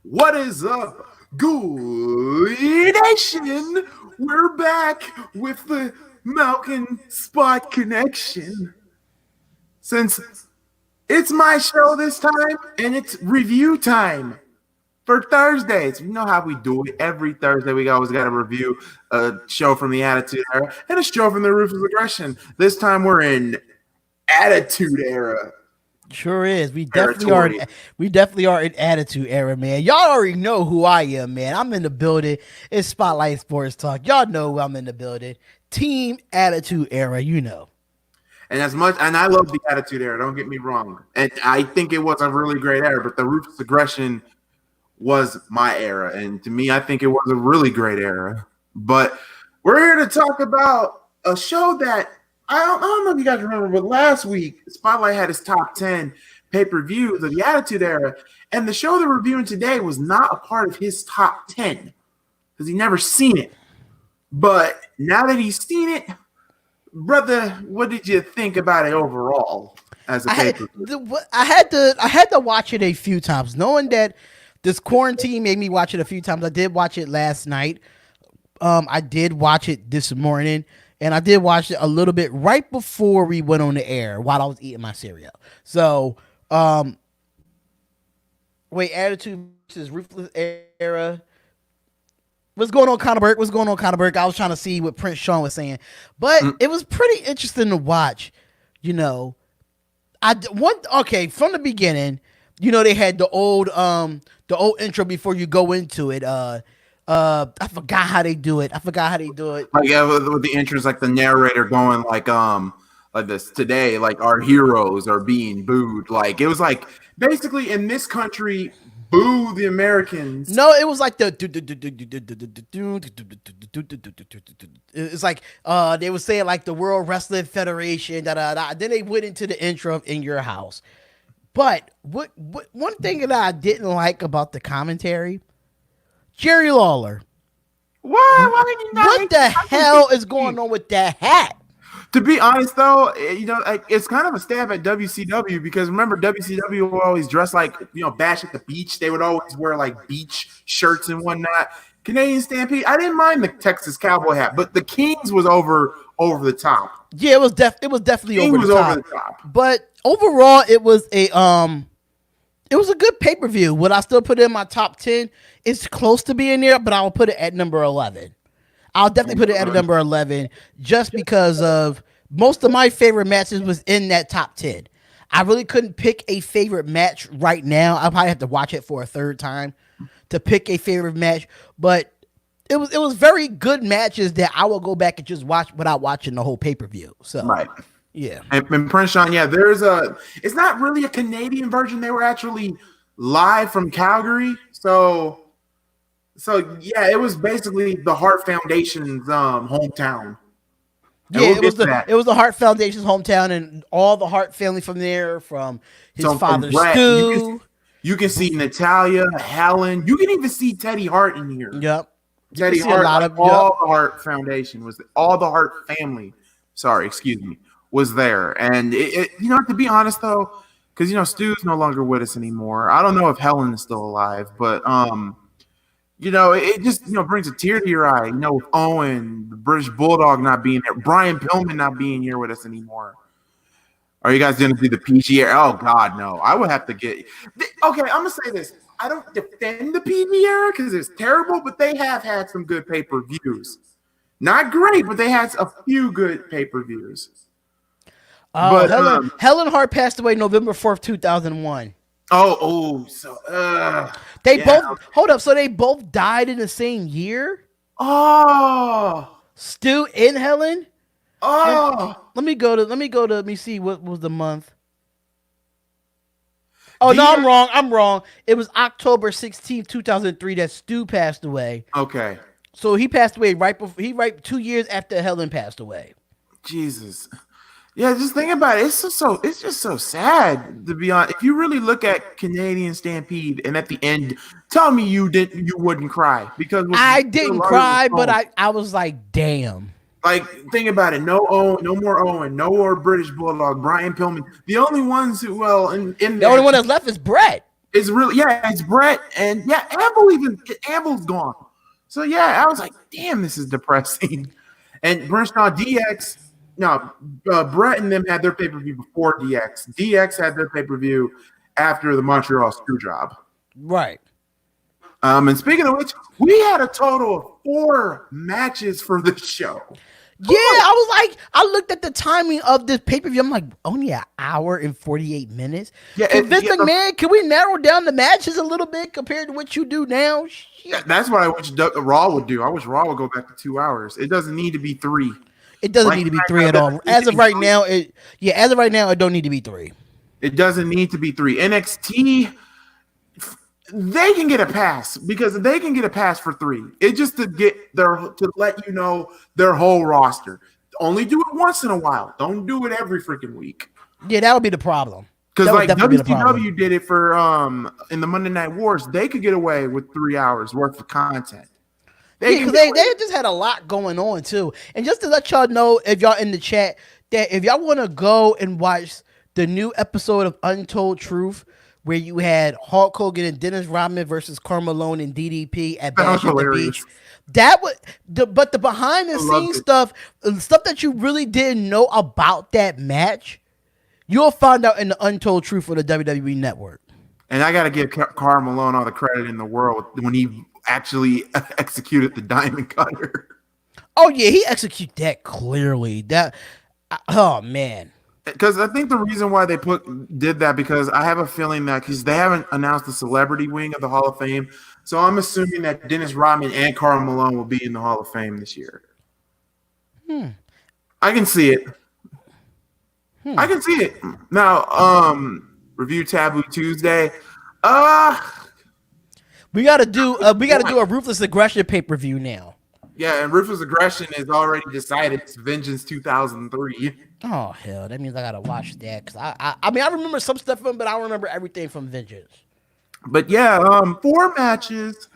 What is up, Goolie Nation? We're back with the Malkin Spot Connection. Since it's my show this time, and it's review time for Thursdays. You know how we do it. Every Thursday, we always got to review a show from the Attitude Era and a show from the Ruthless Aggression. This time, we're in Attitude Era. Sure is. We definitely are. We definitely are in Attitude Era, man. Y'all already know who I am, man. I'm in the building. It's Spotlight Sports Talk. Y'all know I'm in the building. Team Attitude Era, you know. And I love the Attitude Era. Don't get me wrong. And I think it was a really great era. But the Ruthless Aggression was my era, and to me, I think it was a really great era. But we're here to talk about a show that I don't know if you guys remember, but last week Spotlight had his top 10 pay-per-views of the Attitude Era, and the show they're reviewing today was not a part of his top 10 because he never seen it. But now that he's seen it, brother, what did you think about it overall as a pay-per-view? I had to watch it a few times, knowing that this quarantine made me watch it a few times. I did watch it last night. I did watch it this morning. And I did watch it a little bit right before we went on the air while I was eating my cereal. So, Attitude versus Ruthless Era. What's going on, Connorberg? What's going on, Connorberg? I was trying to see what Prince Sean was saying. But it was pretty interesting to watch. You know, from the beginning, you know, they had the old intro before you go into it. I forgot how they do it. Like with the entrance, like the narrator going like this today, like our heroes are being booed. Like it was like basically in this country, boo the Americans. No, it was like it's like they were saying like the World Wrestling Federation. Then they went into the intro of In Your House. But what one thing that I didn't like about the commentary. Jerry Lawler. Why did you not? What the hell is going on with that hat? To be honest, though, you know, like, it's kind of a stab at WCW because remember, WCW would always dress like, you know, Bash at the Beach. They would always wear like beach shirts and whatnot. Canadian Stampede, I didn't mind the Texas Cowboy hat, but the Kings was over the top. Yeah, it was definitely over the top. But overall, it was a good pay-per-view. Would I still put it in my top 10? It's close to being there, but I'll put it at number 11. I'll definitely put it at number 11 just because of most of my favorite matches was in that top 10. I really couldn't pick a favorite match right now. I'll probably have to watch it for a third time to pick a favorite match, but it was very good matches that I will go back and just watch without watching the whole pay-per-view. So right. Yeah. And Prince Sean, yeah, it's not really a Canadian version. They were actually live from Calgary. So yeah, it was basically the Hart Foundation's hometown. Yeah, it was the Hart Foundation's hometown, and all the Hart family from there, from his father Stu. You can see Natalia, Helen. You can even see Teddy Hart in here. Yep. Teddy Hart, all the Hart Foundation all the Hart family. Sorry, excuse me. Was there. And it you know, to be honest though, because you know Stu's no longer with us anymore. I don't know if Helen is still alive, but you know, it just, you know, brings a tear to your eye. You know, with Owen, the British Bulldog not being there, Brian Pillman not being here with us anymore. Are you guys going to do the PG era? Oh God, no. I would have to get. Okay, I'm gonna say this. I don't defend the PG era because it's terrible, but they have had some good pay-per-views. Not great, but they had a few good pay-per-views. Helen Hart passed away November 4th, 2001. So they both died in the same year? Oh. Stu and Helen? Oh. Let me see what was the month. Oh, no, I'm wrong. It was October 16th, 2003 that Stu passed away. Okay. So he passed away right 2 years after Helen passed away. Jesus. Yeah, just think about it. It's just so sad, to be honest. If you really look at Canadian Stampede and at the end, tell me you wouldn't cry because I didn't cry, but I was like, damn. Like, think about it. No more Owen, no more British Bulldog, Brian Pillman. The only ones who, the only one that's left is Brett. It's really, it's Brett and Amble's gone. So I was like, damn, this is depressing. And Bernstein DX, no, Brett and them had their pay-per-view before DX. DX had their pay-per-view after the Montreal Screwjob. Right. And speaking of which, we had a total of 4 matches for this show. Yeah, I was like, I looked at the timing of this pay-per-view. I'm like, only an hour and 48 minutes. Yeah, Vince McMahon, can we narrow down the matches a little bit compared to what you do now? Yeah, that's what I wish Raw would do. I wish Raw would go back to 2 hours. It doesn't need to be 3. It doesn't need to be 3 at all. As of right now, it don't need to be 3. It doesn't need to be 3. NXT, they can get a pass because they can get a pass for 3. It just to let you know their whole roster. Only do it once in a while. Don't do it every freaking week. Yeah, that would be the problem. Because like WCW did it for in the Monday Night Wars, they could get away with 3 hours worth of content. They just had a lot going on too. And just to let y'all know, if y'all in the chat, that if y'all want to go and watch the new episode of Untold Truth, where you had Hulk Hogan and Dennis Rodman versus Carmelo and DDP at Bash at the Beach. But the behind the scenes stuff that you really didn't know about that match, you'll find out in the Untold Truth of the WWE Network. And I got to give Karl Malone all the credit in the world when he actually executed the Diamond Cutter. Oh yeah, he executed that clearly. Oh man. Because I think the reason why they did that, because I have a feeling that because they haven't announced the celebrity wing of the Hall of Fame, so I'm assuming that Dennis Rodman and Karl Malone will be in the Hall of Fame this year. I can see it. I can see it. Now, review Taboo Tuesday. We gotta do a Ruthless Aggression pay-per-view now. Yeah, and Ruthless Aggression is already decided. It's Vengeance 2003. Oh hell, that means I gotta watch that because I mean I remember some stuff from, but I don't remember everything from Vengeance. But yeah, 4 matches,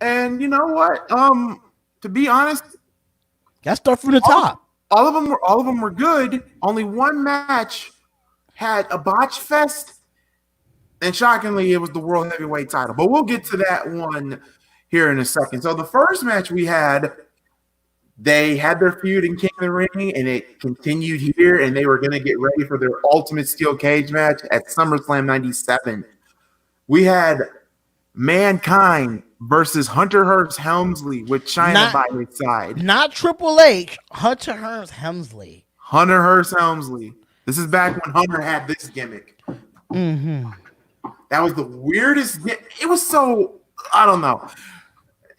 and you know what? To be honest, gotta start from the top. All of them were good. Only one match had a botch fest, and shockingly, it was the World Heavyweight title. But we'll get to that one here in a second. So the first match we had. They had their feud in King of the Ring, and it continued here, and they were going to get ready for their Ultimate Steel Cage match at SummerSlam 97. We had Mankind versus Hunter Hearst Helmsley with Chyna by his side. Not Triple H, Hunter Hearst Helmsley. Hunter Hearst Helmsley. This is back when Hunter had this gimmick. Mm-hmm. That was the weirdest. It was so, I don't know.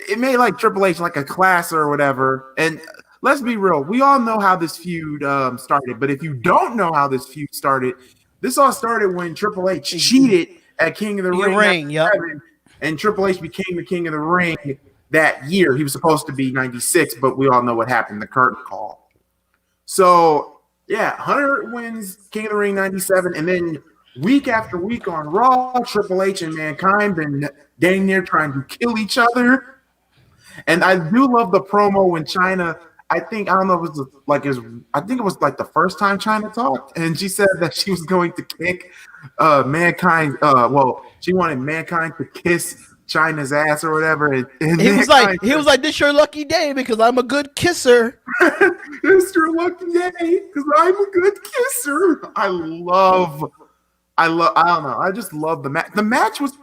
It made like Triple H like a class or whatever. And let's be real. We all know how this feud started. But if you don't know how this feud started, this all started when Triple H cheated at King of the Ring. Yep. And Triple H became the King of the Ring that year. He was supposed to be 96, but we all know what happened, the curtain call. So, yeah, Hunter wins King of the Ring 97. And then week after week on Raw, Triple H and Mankind been dang near trying to kill each other. And I do love the promo when Chyna, I think it was like the first time Chyna talked, and she said that she was going to kick Mankind. She wanted Mankind to kiss Chyna's ass or whatever. And he was like, "This your lucky day because I'm a good kisser." This your lucky day because I'm a good kisser. I don't know. I just love the match. The match was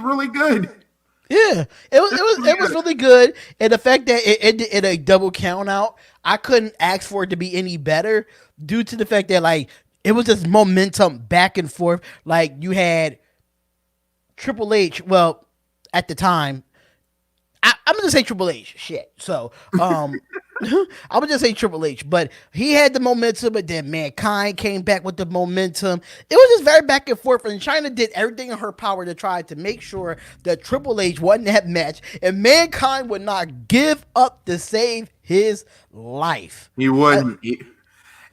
really good. Yeah, it was really good, and the fact that it ended in a double count out, I couldn't ask for it to be any better due to the fact that like it was just momentum back and forth. Like you had Triple H. Well, at the time, I'm gonna say Triple H. Shit. So, I would just say Triple H, but he had the momentum, but then Mankind came back with the momentum. It was just very back and forth, and Chyna did everything in her power to try to make sure that Triple H won that match, and Mankind would not give up to save his life. He wouldn't.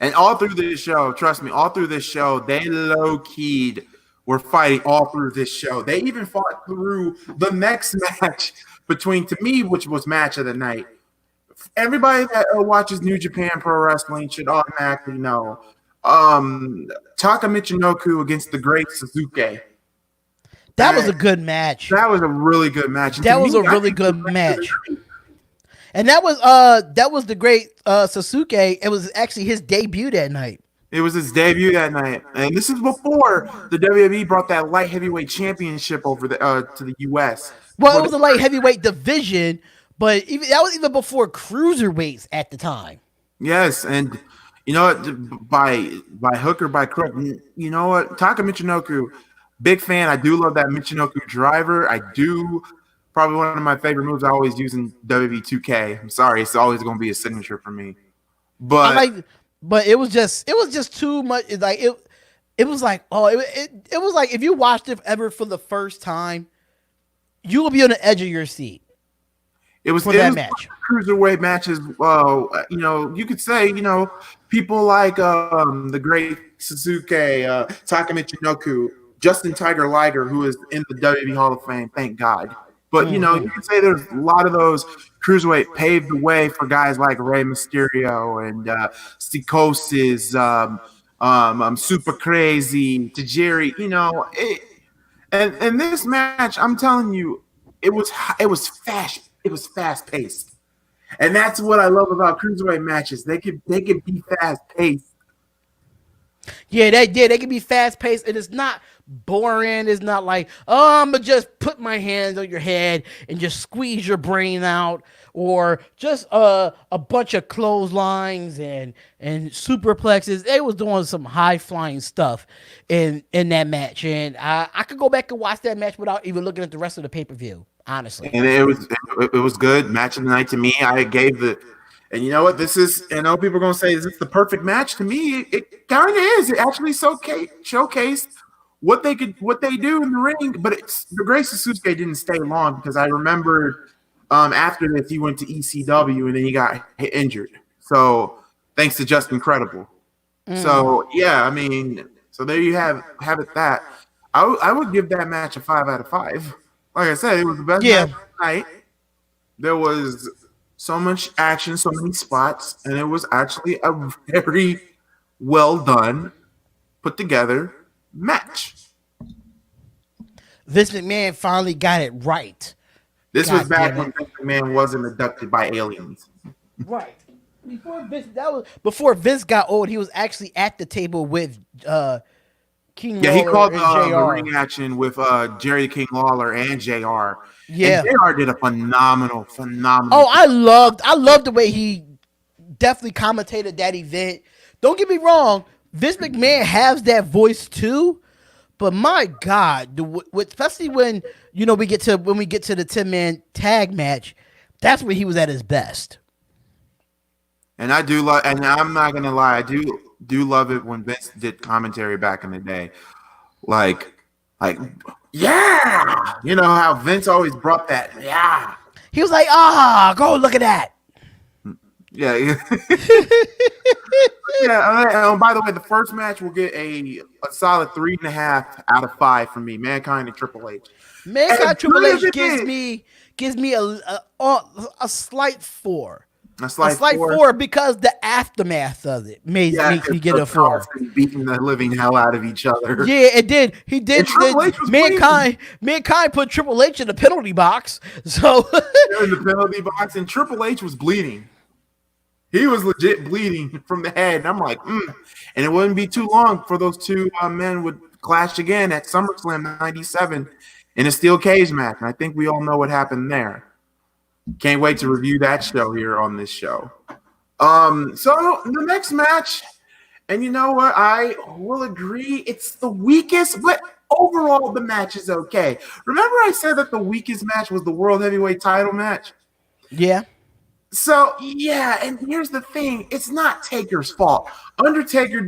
And all through this show, trust me, all through this show, they low-keyed were fighting all through this show. They even fought through the next match between, to me, which was match of the night. Everybody that watches New Japan Pro Wrestling should automatically know Taka Michinoku against the Great Suzuki. That was a good match. That was a really good match. That was a really good match. And that was the great Sasuke. It was actually his debut that night. It was his debut that night, and this is before the WWE brought that light heavyweight championship over to the U.S. Well, it was a light heavyweight division, but that was even before cruiserweights at the time. Yes, and you know what? By hook or by crook, you know what? Taka Michinoku, big fan. I do love that Michinoku driver. I do. Probably one of my favorite moves I always use in WWE 2K. I'm sorry, it's always going to be a signature for me. But it was just too much. It was like if you watched it ever for the first time, you will be on the edge of your seat. It was that match. Cruiserweight matches. You could say, people like the great Sasuke, Taka Michinoku, Justin Tiger Liger, who is in the WWE Hall of Fame. Thank God. But you could say there's a lot of those cruiserweight paved the way for guys like Rey Mysterio and Psychosis, Super Crazy, Tajiri. And this match, I'm telling you, it was fast. It was fast paced, and that's what I love about cruiserweight matches. They can be fast paced. Yeah, they can be fast paced, and it's not boring. It's not like, I'm gonna just put my hands on your head and just squeeze your brain out, or just a bunch of clotheslines and superplexes. They was doing some high flying stuff in that match, and I could go back and watch that match without even looking at the rest of the pay-per-view, honestly. And it was good. Match of the night to me. I gave and you know what? I know people are going to say, is this the perfect match? To me, it kind of is. It actually showcased what they do in the ring. But the great Sasuke didn't stay long, because I remember after this, he went to ECW and then he got injured. So thanks to Just Incredible. So yeah, so there you have it. That I would give that match a 5 out of 5. Like I said, it was the best match of the night. There was so much action, so many spots, and it was actually a very well done, put together match. Vince McMahon finally got it right. This was back when Vince McMahon wasn't abducted by aliens. Right. Before Vince got old, he was actually at the table with King Lawler. He called the ring action with Jerry King Lawler and JR. Yeah. And JR did a phenomenal. Oh, I loved the way he definitely commentated that event. Don't get me wrong, Vince McMahon has that voice too, but my God, especially when we get to the 10-man tag match, that's when he was at his best. And I do love, and I'm not gonna lie, I do love it when Vince did commentary back in the day, like yeah, how Vince always brought that. Yeah, he was like, go look at that. Yeah. Yeah. By the way, the first match will get a solid 3.5 out of 5 from me. Mankind and Triple H. Triple H gives me a slight 4. A slight 4 because the aftermath of it makes me get a 4. Beating the living hell out of each other. Yeah, it did. He did. Mankind put Triple H in the penalty box. So in the penalty box, and Triple H was bleeding. He was legit bleeding from the head. And I'm like, And it wouldn't be too long for those two men would clash again at SummerSlam 97 in a steel cage match. And I think we all know what happened there. Can't wait to review that show here on this show. So the next match, and you know what? I will agree, it's the weakest, but overall the match is okay. Remember I said that the weakest match was the World Heavyweight title match? Yeah. So, yeah, and here's the thing. It's not Taker's fault. Undertaker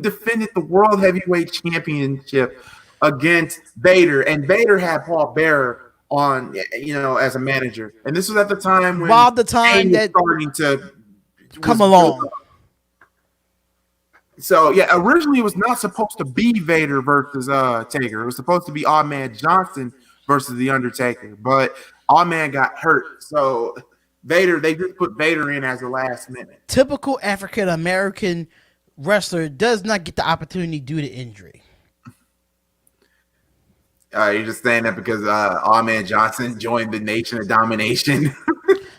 defended the World Heavyweight Championship against Vader, and Vader had Paul Bearer on, as a manager. And this was at the time when that starting to come along. So, yeah, originally it was not supposed to be Vader versus Taker. It was supposed to be Ahmed Johnson versus The Undertaker, but Ahmed got hurt. So they just put Vader in as the last minute. Typical African American wrestler does not get the opportunity due to injury. You're just saying that because Ahmed Johnson joined the Nation of Domination.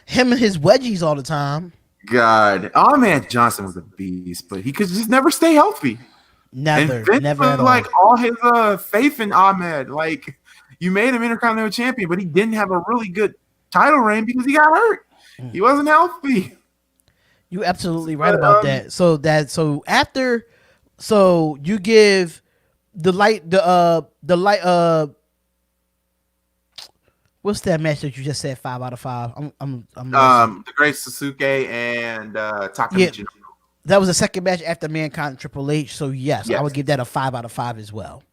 Him and his wedgies all the time. God, Ahmed Johnson was a beast, but he could just never stay healthy. Never at all his faith in Ahmed. Like, you made him Intercontinental Champion, but he didn't have a really good title reign because he got hurt. He wasn't healthy. You absolutely right about that. So you give what's that match that you just said 5 out of 5? I'm the Great Sasuke and Takamichi. Yeah, that was the second match after Mankind and Triple H. So yes, I would give that a 5 out of 5 as well.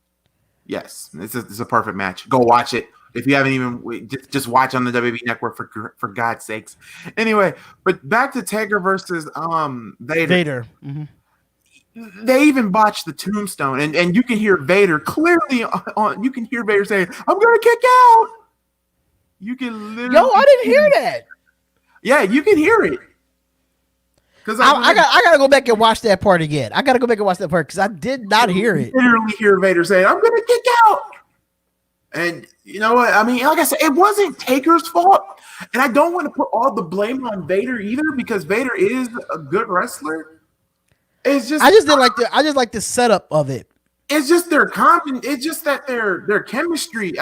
Yes, it's a perfect match. Go watch it. If you haven't even, just watch on the WWE Network for God's sakes. Anyway, but back to Taker versus Vader. Mm-hmm. They even botched the tombstone, and you can hear Vader clearly you can hear Vader saying, "I'm gonna kick out." You can literally. Yo, I didn't hear that. Yeah, you can hear it. Because I gotta go back and watch that part again. I gotta go back and watch that part because I did not hear it. Literally hear Vader saying, "I'm gonna kick out." And you know what? I mean, like I said, it wasn't Taker's fault, and I don't want to put all the blame on Vader either because Vader is a good wrestler. It's just I just like the setup of it. It's just their it's just that their chemistry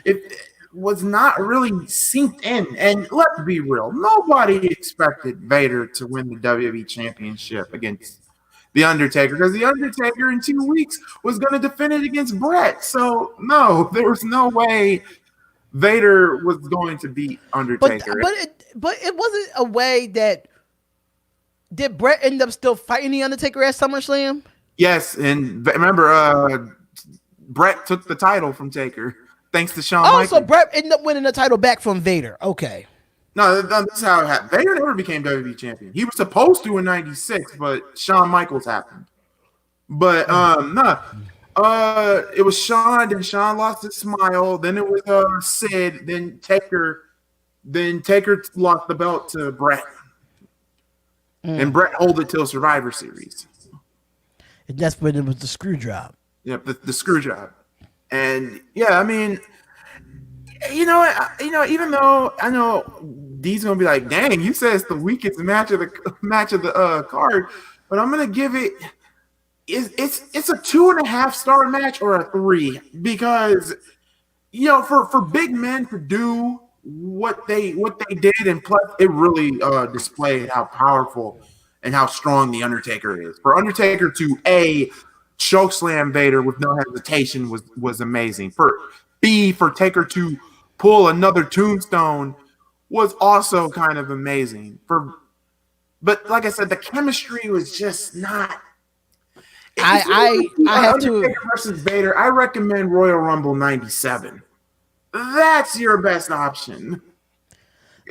it was not really synced in. And let's be real, nobody expected Vader to win the WWE Championship against The Undertaker because The Undertaker in 2 weeks was going to defend it against Brett. So no, there was no way Vader was going to beat Undertaker. But it wasn't a way that. Did Brett end up still fighting The Undertaker at SummerSlam? Yes, and remember, Brett took the title from Taker thanks to Shawn Michaels. So Brett ended up winning the title back from Vader. Okay. No, that's how it happened. Vader never became WWE champion. He was supposed to in '96, but Shawn Michaels happened. But it was Shawn. Then Shawn lost his smile. Then it was Sid. Then Taker lost the belt to Brett. And Brett hold it till Survivor Series. And that's when it was the screw job. Yep, the screw job. And yeah, I mean, even though I know D's gonna be like, "Dang, you said it's the weakest match of the card," but I'm gonna give it. It's a 2.5 star match or a 3 because for big men to do what they did, and plus it really displayed how powerful and how strong the Undertaker is. For Undertaker to chokeslam Vader with no hesitation was amazing. For Taker to pull another tombstone was also kind of amazing. But like I said, the chemistry was just not. I have Undertaker to versus Vader. I recommend Royal Rumble '97. That's your best option.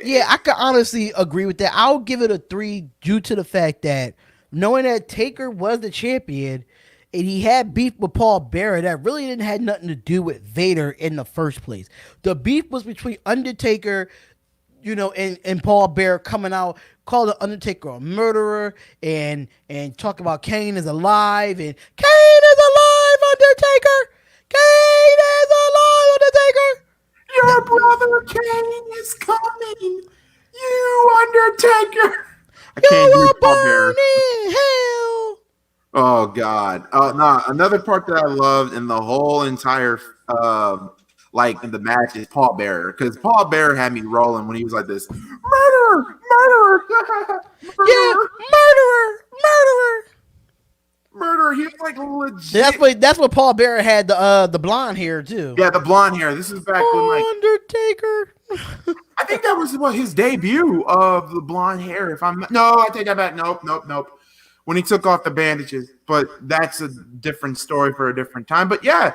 Yeah, I could honestly agree with that. I'll give it a 3 due to the fact that knowing that Taker was the champion and he had beef with Paul Bearer, that really didn't have nothing to do with Vader in the first place. The beef was between Undertaker, and Paul Bearer coming out, call the Undertaker a murderer and talk about Kane is alive and Kane is alive, Undertaker! Kane is alive, Undertaker! Your brother Kane is coming. You Undertaker. I can't do Paul Bearer. Hell. Oh God. No, another part that I loved in the whole entire in the match is Paul Bearer, because Paul Bearer had me rolling when he was like this. Murderer! Yeah, murderer. He was like legit. That's what Paul Bearer had the blonde hair too. Yeah, the blonde hair. This is back when Undertaker. I think that was his debut of the blonde hair. I take that back. Nope. When he took off the bandages, but that's a different story for a different time. But yeah,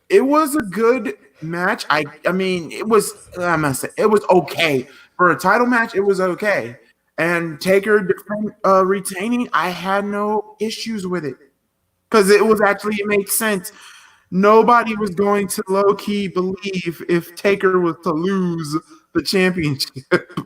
it was a good match. I mean, it was okay for a title match. It was okay. And Taker retaining, I had no issues with it because it made sense. Nobody was going to low-key believe if Taker was to lose the championship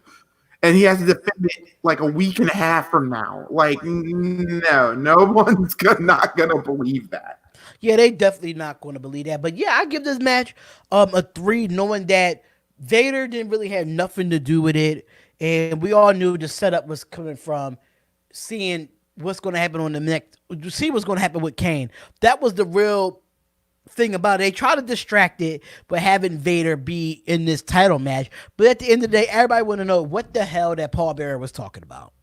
and he has to defend it like a week and a half from now. Like, no one's not going to believe that. Yeah, they definitely not going to believe that. But yeah, I give this match a 3, knowing that Vader didn't really have nothing to do with it, and we all knew the setup was coming from seeing what's going to happen on the next. See what's going to happen with Kane. That was the real thing about it. They try to distract it, but having Vader be in this title match. But at the end of the day, everybody want to know what the hell that Paul Bearer was talking about.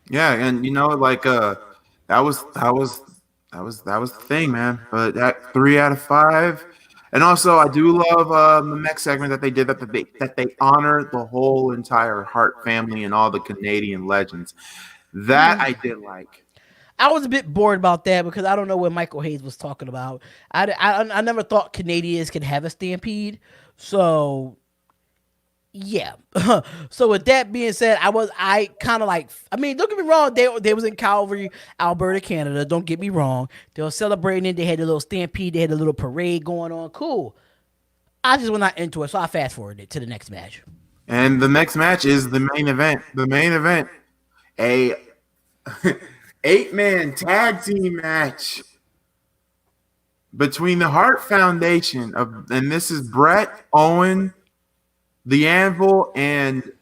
Yeah, and like that was the thing, man. But that 3 out of 5, and also I do love the next segment that they did that they honor the whole entire Hart family and all the Canadian legends. That I did like. I was a bit bored about that because I don't know what Michael Hayes was talking about. I never thought Canadians could have a Stampede, so yeah. So with that being said, I kind of like. I mean, don't get me wrong. They was in Calgary, Alberta, Canada. Don't get me wrong. They were celebrating. They had a little Stampede. They had a little parade going on. Cool. I just was not into it, so I fast forwarded it to the next match. And the next match is the main event. The main event, a 8-man tag team match between the Hart Foundation and this is Brett, Owen, the Anvil, and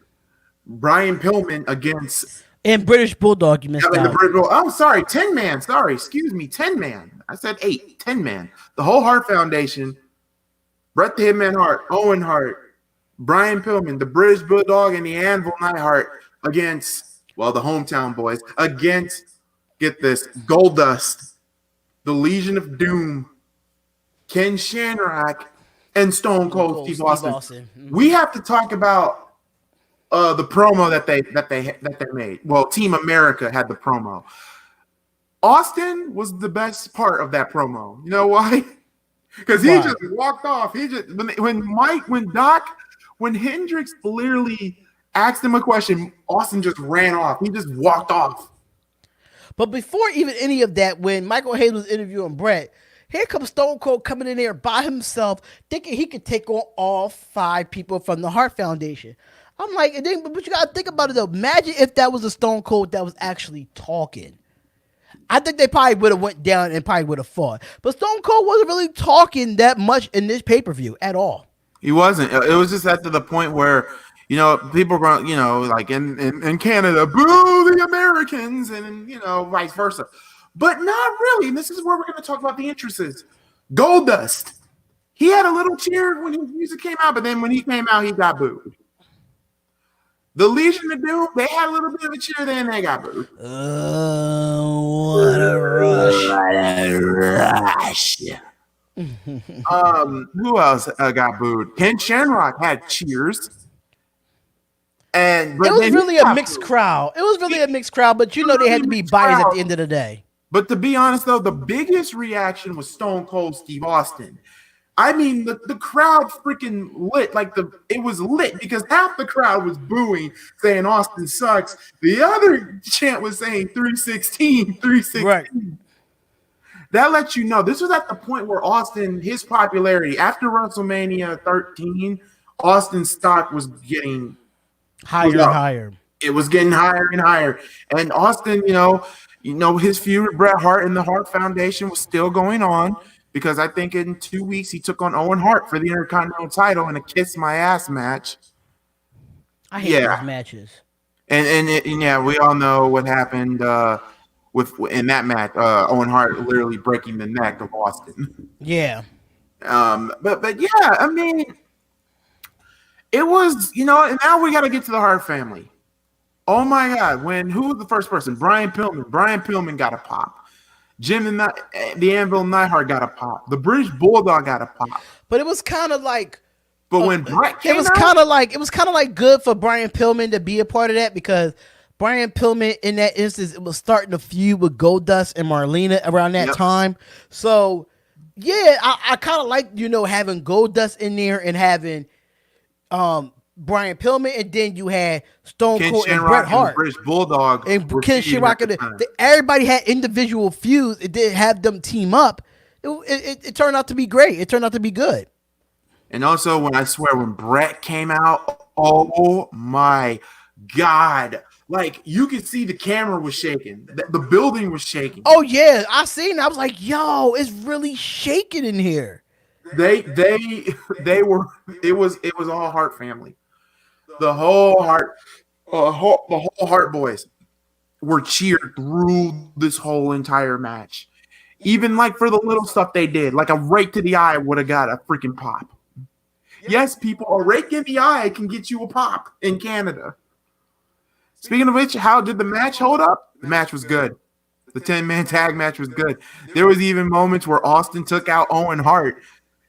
Brian Pillman against and British Bulldog. You missed out. Oh, sorry, 10-man. Sorry, excuse me, 10-man. I said 8, 10-man. The whole Hart Foundation. Bret the Hitman Hart, Owen Hart, Brian Pillman, the British Bulldog, and the Anvil Neidhart against, well, the hometown boys, against, get this, Goldust, the Legion of Doom, Ken Shamrock, and Stone Cold Steve Austin. Mm-hmm. We have to talk about the promo that they made. Well, Team America had the promo. Austin was the best part of that promo. You know why? Because he just walked off. He just when Hendrix clearly asked him a question, Austin just ran off. He just walked off. But before even any of that, when Michael Hayes was interviewing Brett, here comes Stone Cold coming in there by himself, thinking he could take on all 5 people from the Hart Foundation. I'm like, but you gotta think about it though. Imagine if that was a Stone Cold that was actually talking. I think they probably would have went down and probably would have fought. But Stone Cold wasn't really talking that much in this pay-per-view at all. He wasn't. It was just at the point where, people are going, like in Canada, boo the Americans, and, vice versa. But not really. And this is where we're going to talk about the entrances. Goldust. He had a little cheer when his music came out, but then when he came out, he got booed. The Legion of Doom, they had a little bit of a cheer, then they got booed. What a rush. What a rush. Who else got booed? Ken Shamrock had cheers. But it was really a mixed crowd. It was really a mixed crowd, but they had to be biased at the end of the day. But to be honest, though, the biggest reaction was Stone Cold Steve Austin. I mean, the crowd freaking lit. It was lit because half the crowd was booing, saying Austin sucks. The other chant was saying 316, 316. Right. That lets you know this was at the point where Austin, his popularity after WrestleMania 13, Austin's stock was getting higher and higher. It was getting higher and higher. And Austin, his feud with Bret Hart and the Hart Foundation was still going on. Because I think in 2 weeks he took on Owen Hart for the Intercontinental title in a kiss my ass match. I hate those matches. And we all know what happened in that match. Owen Hart literally breaking the neck of Austin. Yeah. But yeah, I mean, it was and now we got to get to the Hart family. Oh my God! Who was the first person? Brian Pillman. Brian Pillman got a pop. Jim and the Anvil Neidhart got a pop. The British Bulldog got a pop. But it was kind of like. But when Brett came it was kind of like good for Brian Pillman to be a part of that because Brian Pillman in that instance it was starting to feud with Goldust and Marlena around that time. So yeah, I kind of like having Goldust in there and having Brian Pillman, and then you had Stone Cold and Bret Hart, and British Bulldog, and Ken Shamrock. Everybody had individual feuds. It didn't have them team up. It turned out to be great. It turned out to be good. And also, when Bret came out, oh my God, Like you could see the camera was shaking, the building was shaking. Oh yeah, I seen. I was like, yo, it's really shaking in here. They were. It was all Hart family. The whole Hart boys were cheered through this whole entire match. Even like for the little stuff they did, like a rake to the eye would have got a freaking pop. Yes, people, a rake in the eye can get you a pop in Canada. Speaking of which, how did the match hold up? The match was good. The 10-man tag match was good. There was even moments where Austin took out Owen Hart.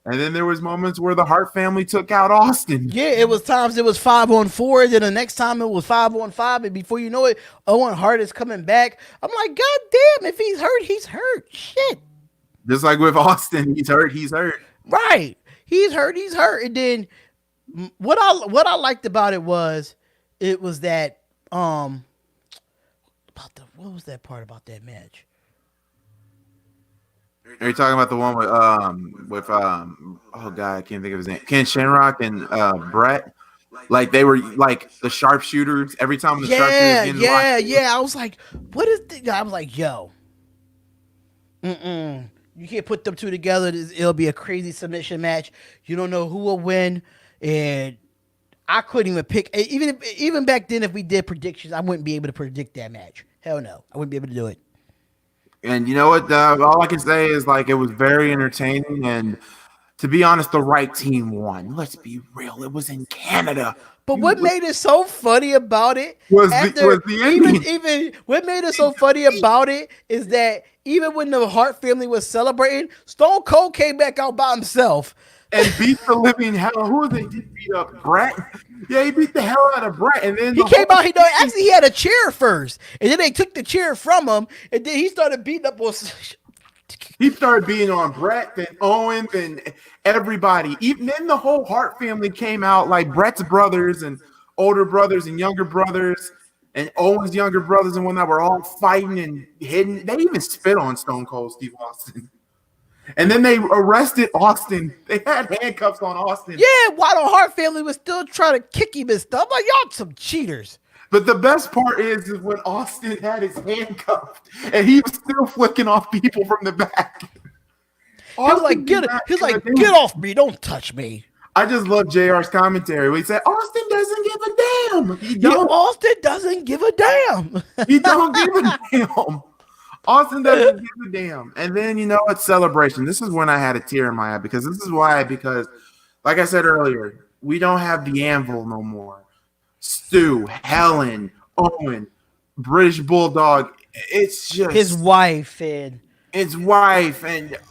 And then there was moments where the Hart family took out Austin. Yeah, it was times it was 5-on-4. Then the next time it was 5-on-5. And before you know it, Owen Hart is coming back. I'm like, God damn, if he's hurt, he's hurt. Shit. Just like with Austin, he's hurt, he's hurt. Right. He's hurt, he's hurt. And then what I liked about it was that what was that part about that match? Are you talking about the one with oh god, I can't think of his name. Ken Shamrock and Brett? Like they were like the sharpshooters every time the sharpshooters yeah. I was like, what is the I was like, yo. You can't put them two together. It'll be a crazy submission match. You don't know who will win. And I couldn't even pick even back then if we did predictions, I wouldn't be able to predict that match. Hell no. I wouldn't be able to do it. And you know what? All I can say is like it was very entertaining, and to be honest, the right team won. Let's be real; it was in Canada. But what made it so funny about it was the ending. Even what made it so funny about it is that even when the Hart family was celebrating, Stone Cold came back out by himself and beat the living hell. Who was it? He beat up Brett. Yeah, he beat the hell out of Brett, and then he came out. Actually, he had a chair first, and then they took the chair from him, and then he started beating up on. He started beating on Brett, then Owen, then everybody. Even then, the whole Hart family came out, like Brett's brothers and older brothers and younger brothers, and Owen's younger brothers and whatnot were all fighting and hitting. They even spit on Stone Cold Steve Austin. And then they arrested Austin. They had handcuffs on Austin. Yeah, while the Hart family was still trying to kick him and stuff. Like, y'all some cheaters. But the best part is when Austin had his handcuffed and he was still flicking off people from the back. He was like, get off me. Don't touch me. I just love JR's commentary. He said, Austin doesn't give a damn. Austin doesn't give a damn. He don't give a damn. Austin doesn't give a damn. And then, you know what? Celebration. This is when I had a tear in my eye because like I said earlier, we don't have the Anvil no more. Stu, Helen, Owen, British Bulldog. It's just his wife and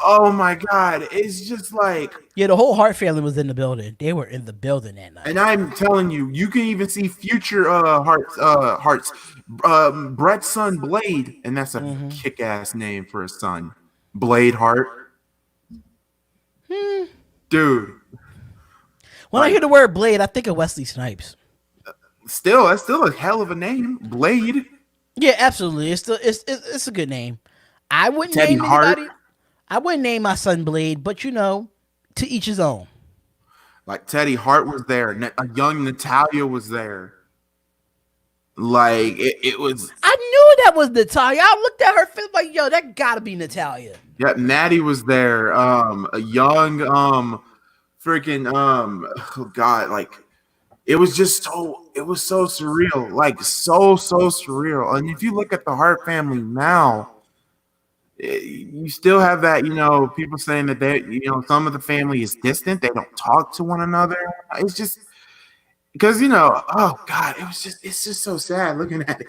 oh my God, it's just like the whole Hart family was in the building. They were in the building that night. And I'm telling you, you can even see future Hart's Brett's son Blade, and that's a kick-ass name for a son, Blade Hart. Dude, when I hear the word Blade, I think of Wesley Snipes. That's still a hell of a name, Blade. Yeah, absolutely. It's a good name. I wouldn't Teddy name Hart. anybody. I wouldn't name my son Blade, but to each his own. Like Teddy Hart was there. A young Natalia was there. Like it was. I knew that was Natalia. I looked at her face like, yo, that gotta be Natalia. Yeah, Natty was there. A young freaking oh God, like it was so surreal. Like so surreal. And if you look at the Hart family now, you still have that, people saying that they, some of the family is distant. They don't talk to one another. It's just because, oh God, it's just so sad looking at it.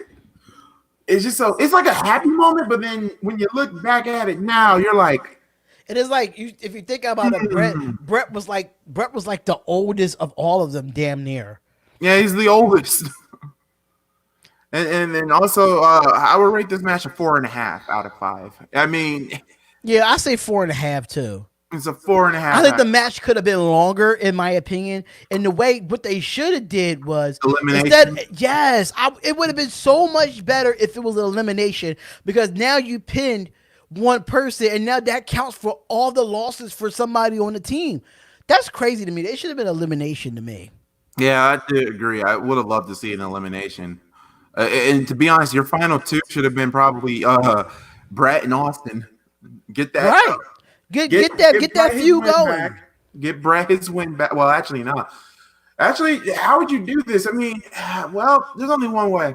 It's just it's like a happy moment, but then when you look back at it now, you're like, it is like if you think about it, Brett was like the oldest of all of them, damn near. Yeah, he's the oldest. And then also, I would rate this match a 4.5 out of 5. I mean, yeah, I say 4.5 too. It's a 4.5. I think the match could have been longer, in my opinion. And the way what they should have did was elimination. It would have been so much better if it was an elimination because now you pinned one person, and now that counts for all the losses for somebody on the team. That's crazy to me. It should have been elimination to me. Yeah, I do agree. I would have loved to see an elimination. And to be honest, your final two should have been probably Brett and Austin. Get that right. Get that feud going. Back. Get Brett his win back. Well, actually, no. Actually, how would you do this? I mean, well, there's only one way.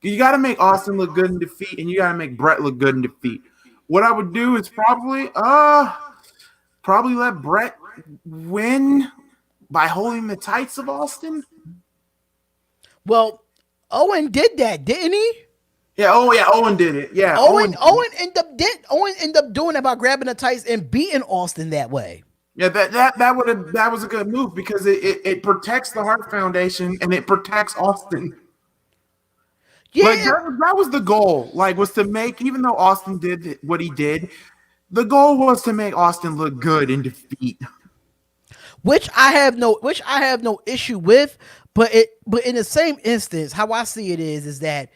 You got to make Austin look good in defeat, and you got to make Brett look good in defeat. What I would do is probably let Brett win by holding the tights of Austin. Well, Owen did that, didn't he? Yeah. Oh, yeah. Owen did it. Yeah. Owen ended up doing it by grabbing the tights and beating Austin that way. Yeah, that was a good move because it protects the Hart Foundation and it protects Austin. Yeah, like that was the goal. Like, was to make, even though Austin did what he did, the goal was to make Austin look good in defeat. Which I have no issue with, but in the same instance, how I see it is that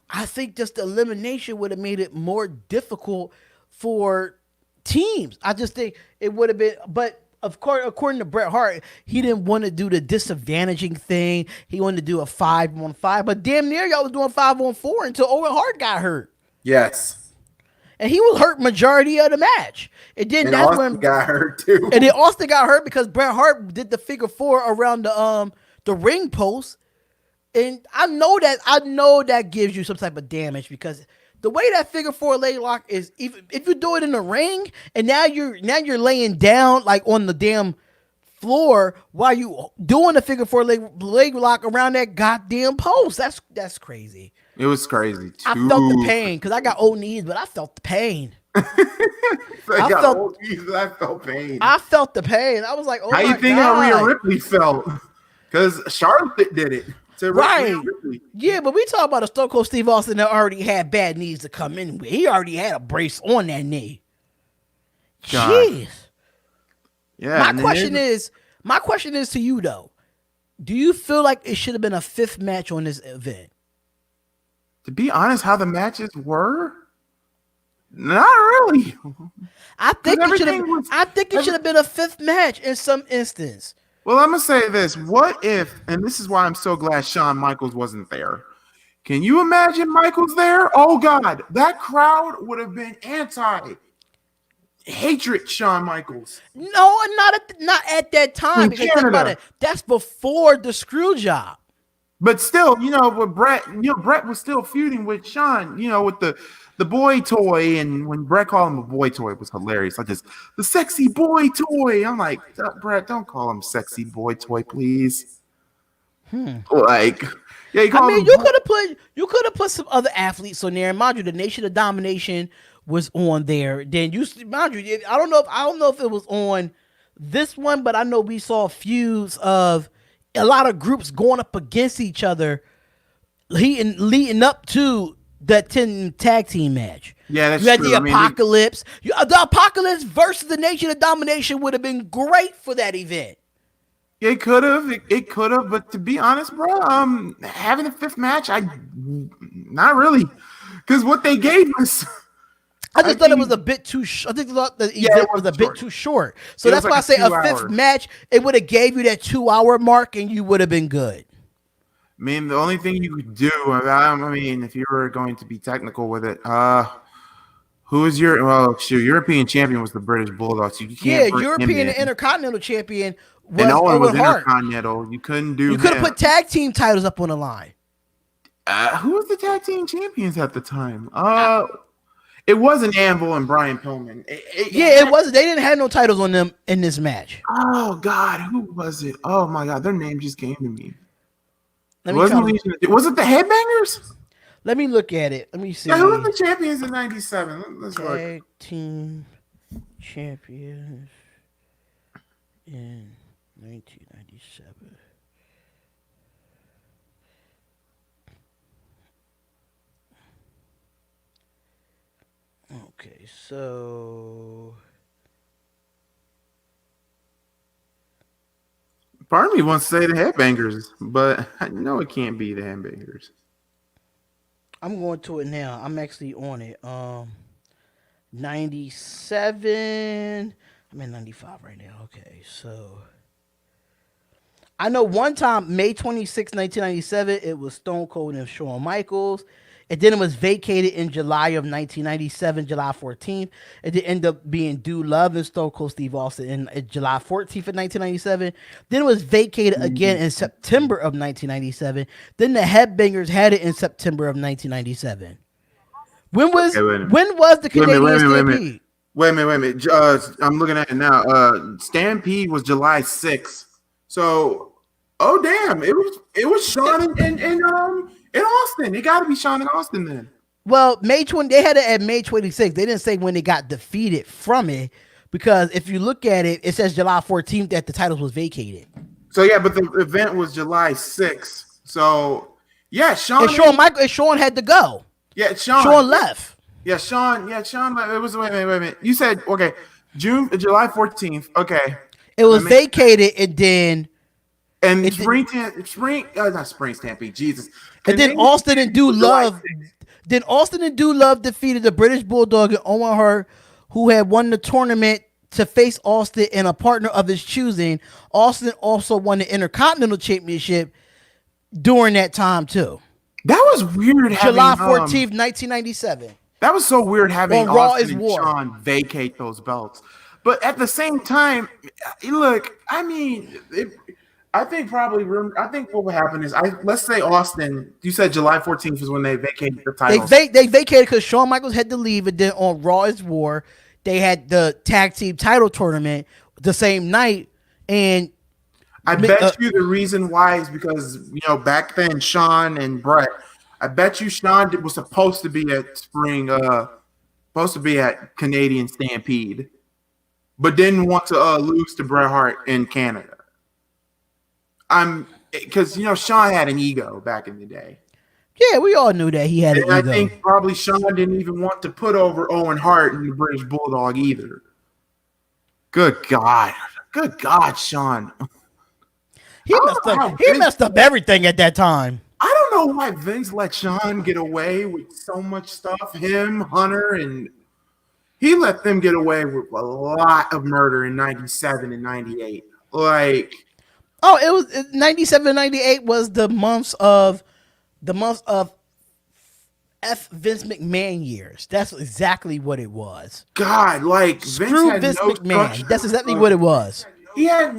I think just the elimination would have made it more difficult for teams. I just think it would have been, but of course, according to Bret Hart, he didn't want to do the disadvantaging thing. He wanted to do a 5-on-5, but damn near y'all was doing 5-on-4 until Owen Hart got hurt. Yes. And he was hurt majority of the match. And Austin got hurt too. And then Austin got hurt because Bret Hart did the figure 4 around the ring post. And I know that gives you some type of damage because the way that figure 4 leg lock is, even if you do it in the ring and now you're laying down like on the damn floor while you doing the figure 4 leg lock around that goddamn post. That's crazy. It was crazy too. I felt the pain because I got old knees, but I felt the pain. I felt pain. I felt the pain. I was like, oh, how you think how Rhea Ripley felt? Because Charlotte did it. Right. Yeah, but we talk about a Stone Cold Steve Austin that already had bad knees to come in with. He already had a brace on that knee. God. Jeez. Yeah. My question is to you though. Do you feel like it should have been a 5th match on this event? To be honest, how the matches were? Not really. I think it should have been a 5th match in some instance. Well, I'm going to say this. What if, and this is why I'm so glad Shawn Michaels wasn't there. Can you imagine Michaels there? Oh, God. That crowd would have been anti-hatred Shawn Michaels. No, not at that time. Because think about it. That's before the screw job. But still, with Brett, Brett was still feuding with Shawn, with the boy toy, and when Brett called him a boy toy, it was hilarious. Like this, the sexy boy toy. I'm like, Brett, don't call him sexy boy toy, please. Like, yeah, you could have put some other athletes on there. And mind you, the Nation of Domination was on there. Then mind you, I don't know if it was on this one, but I know we saw feuds of a lot of groups going up against each other, leading up to that 10 tag team match. Yeah, that's true. You had the Apocalypse. The Apocalypse versus the Nation of Domination would have been great for that event. It could have, but to be honest, bro, having a 5th match, not really, because what they gave us. I thought it was a bit too. I think the event was a bit too short. So that's why I say a 5th match. It would have gave you that 2-hour mark, and you would have been good. I mean, the only thing you could do, if you were going to be technical with it, who is European champion was the British Bulldog. So you can't European and Intercontinental champion was and Owen was Hart. Intercontinental. You couldn't do. You could have put tag team titles up on the line. Who was the tag team champions at the time? It wasn't Anvil and Brian Pillman. It wasn't. They didn't have no titles on them in this match. Oh God, who was it? Oh my God, their name just came to me. Was it the Headbangers? Let me look at it. Let me see. Yeah, who were the champions in '97? Let's look. Tag team champions in 1997. Okay, so part of me wants to say the Headbangers, but I know it can't be the Headbangers. I'm going to it now. I'm actually on it. 97. I'm in 95 right now. Okay, so I know one time, May 26, 1997, it was Stone Cold and Shawn Michaels. And then it was vacated in July of 1997, July 14th. It did end up being Dude Love and Stone Cold Steve Austin in July 14th of 1997. Then it was vacated again in September of 1997. Then the Headbangers had it in September of 1997. When was the Canadian Stampede? Wait a minute. I'm looking at it now. Stampede was July 6th. So, oh damn, it was Shawn in Austin. It got to be Shawn in Austin then. Well, they had it at May 26th. They didn't say when they got defeated from it, because if you look at it, it says July 14th that the titles was vacated. So yeah, but the event was July 6th. So yeah, Shawn had to go. Yeah, Shawn left. Yeah, Shawn. It was wait a minute. You said okay, July 14th. Okay, it was vacated, and then not Spring Stampede. Jesus, and then Austin and Dude Love. Then Austin and Dude Love defeated the British Bulldog and Owen Hart, who had won the tournament, to face Austin and a partner of his choosing. Austin also won the Intercontinental Championship during that time too. That was weird. July 14th, 1997. That was so weird having Austin and Shawn vacate those belts. But at the same time, look, I mean, I think what would happen is, let's say Austin, you said July 14th is when they vacated the titles. They vacated because Shawn Michaels had to leave, and then on Raw is War, they had the tag team title tournament the same night. And I bet you the reason why is because, back then, Shawn and Bret, I bet you Shawn was supposed to be at Canadian Stampede, but didn't want to lose to Bret Hart in Canada. Because Shawn had an ego back in the day. Yeah, we all knew that he had an ego. I think probably Shawn didn't even want to put over Owen Hart and the British Bulldog either. Good God, Shawn. He messed up everything at that time. I don't know why Vince let Shawn get away with so much stuff. Him, Hunter, and he let them get away with a lot of murder in 97 and 98. Like, oh, it was 97 and 98 was the months of F. Vince McMahon years. That's exactly what it was. God, like, screw Vince McMahon. That's exactly what it was. He had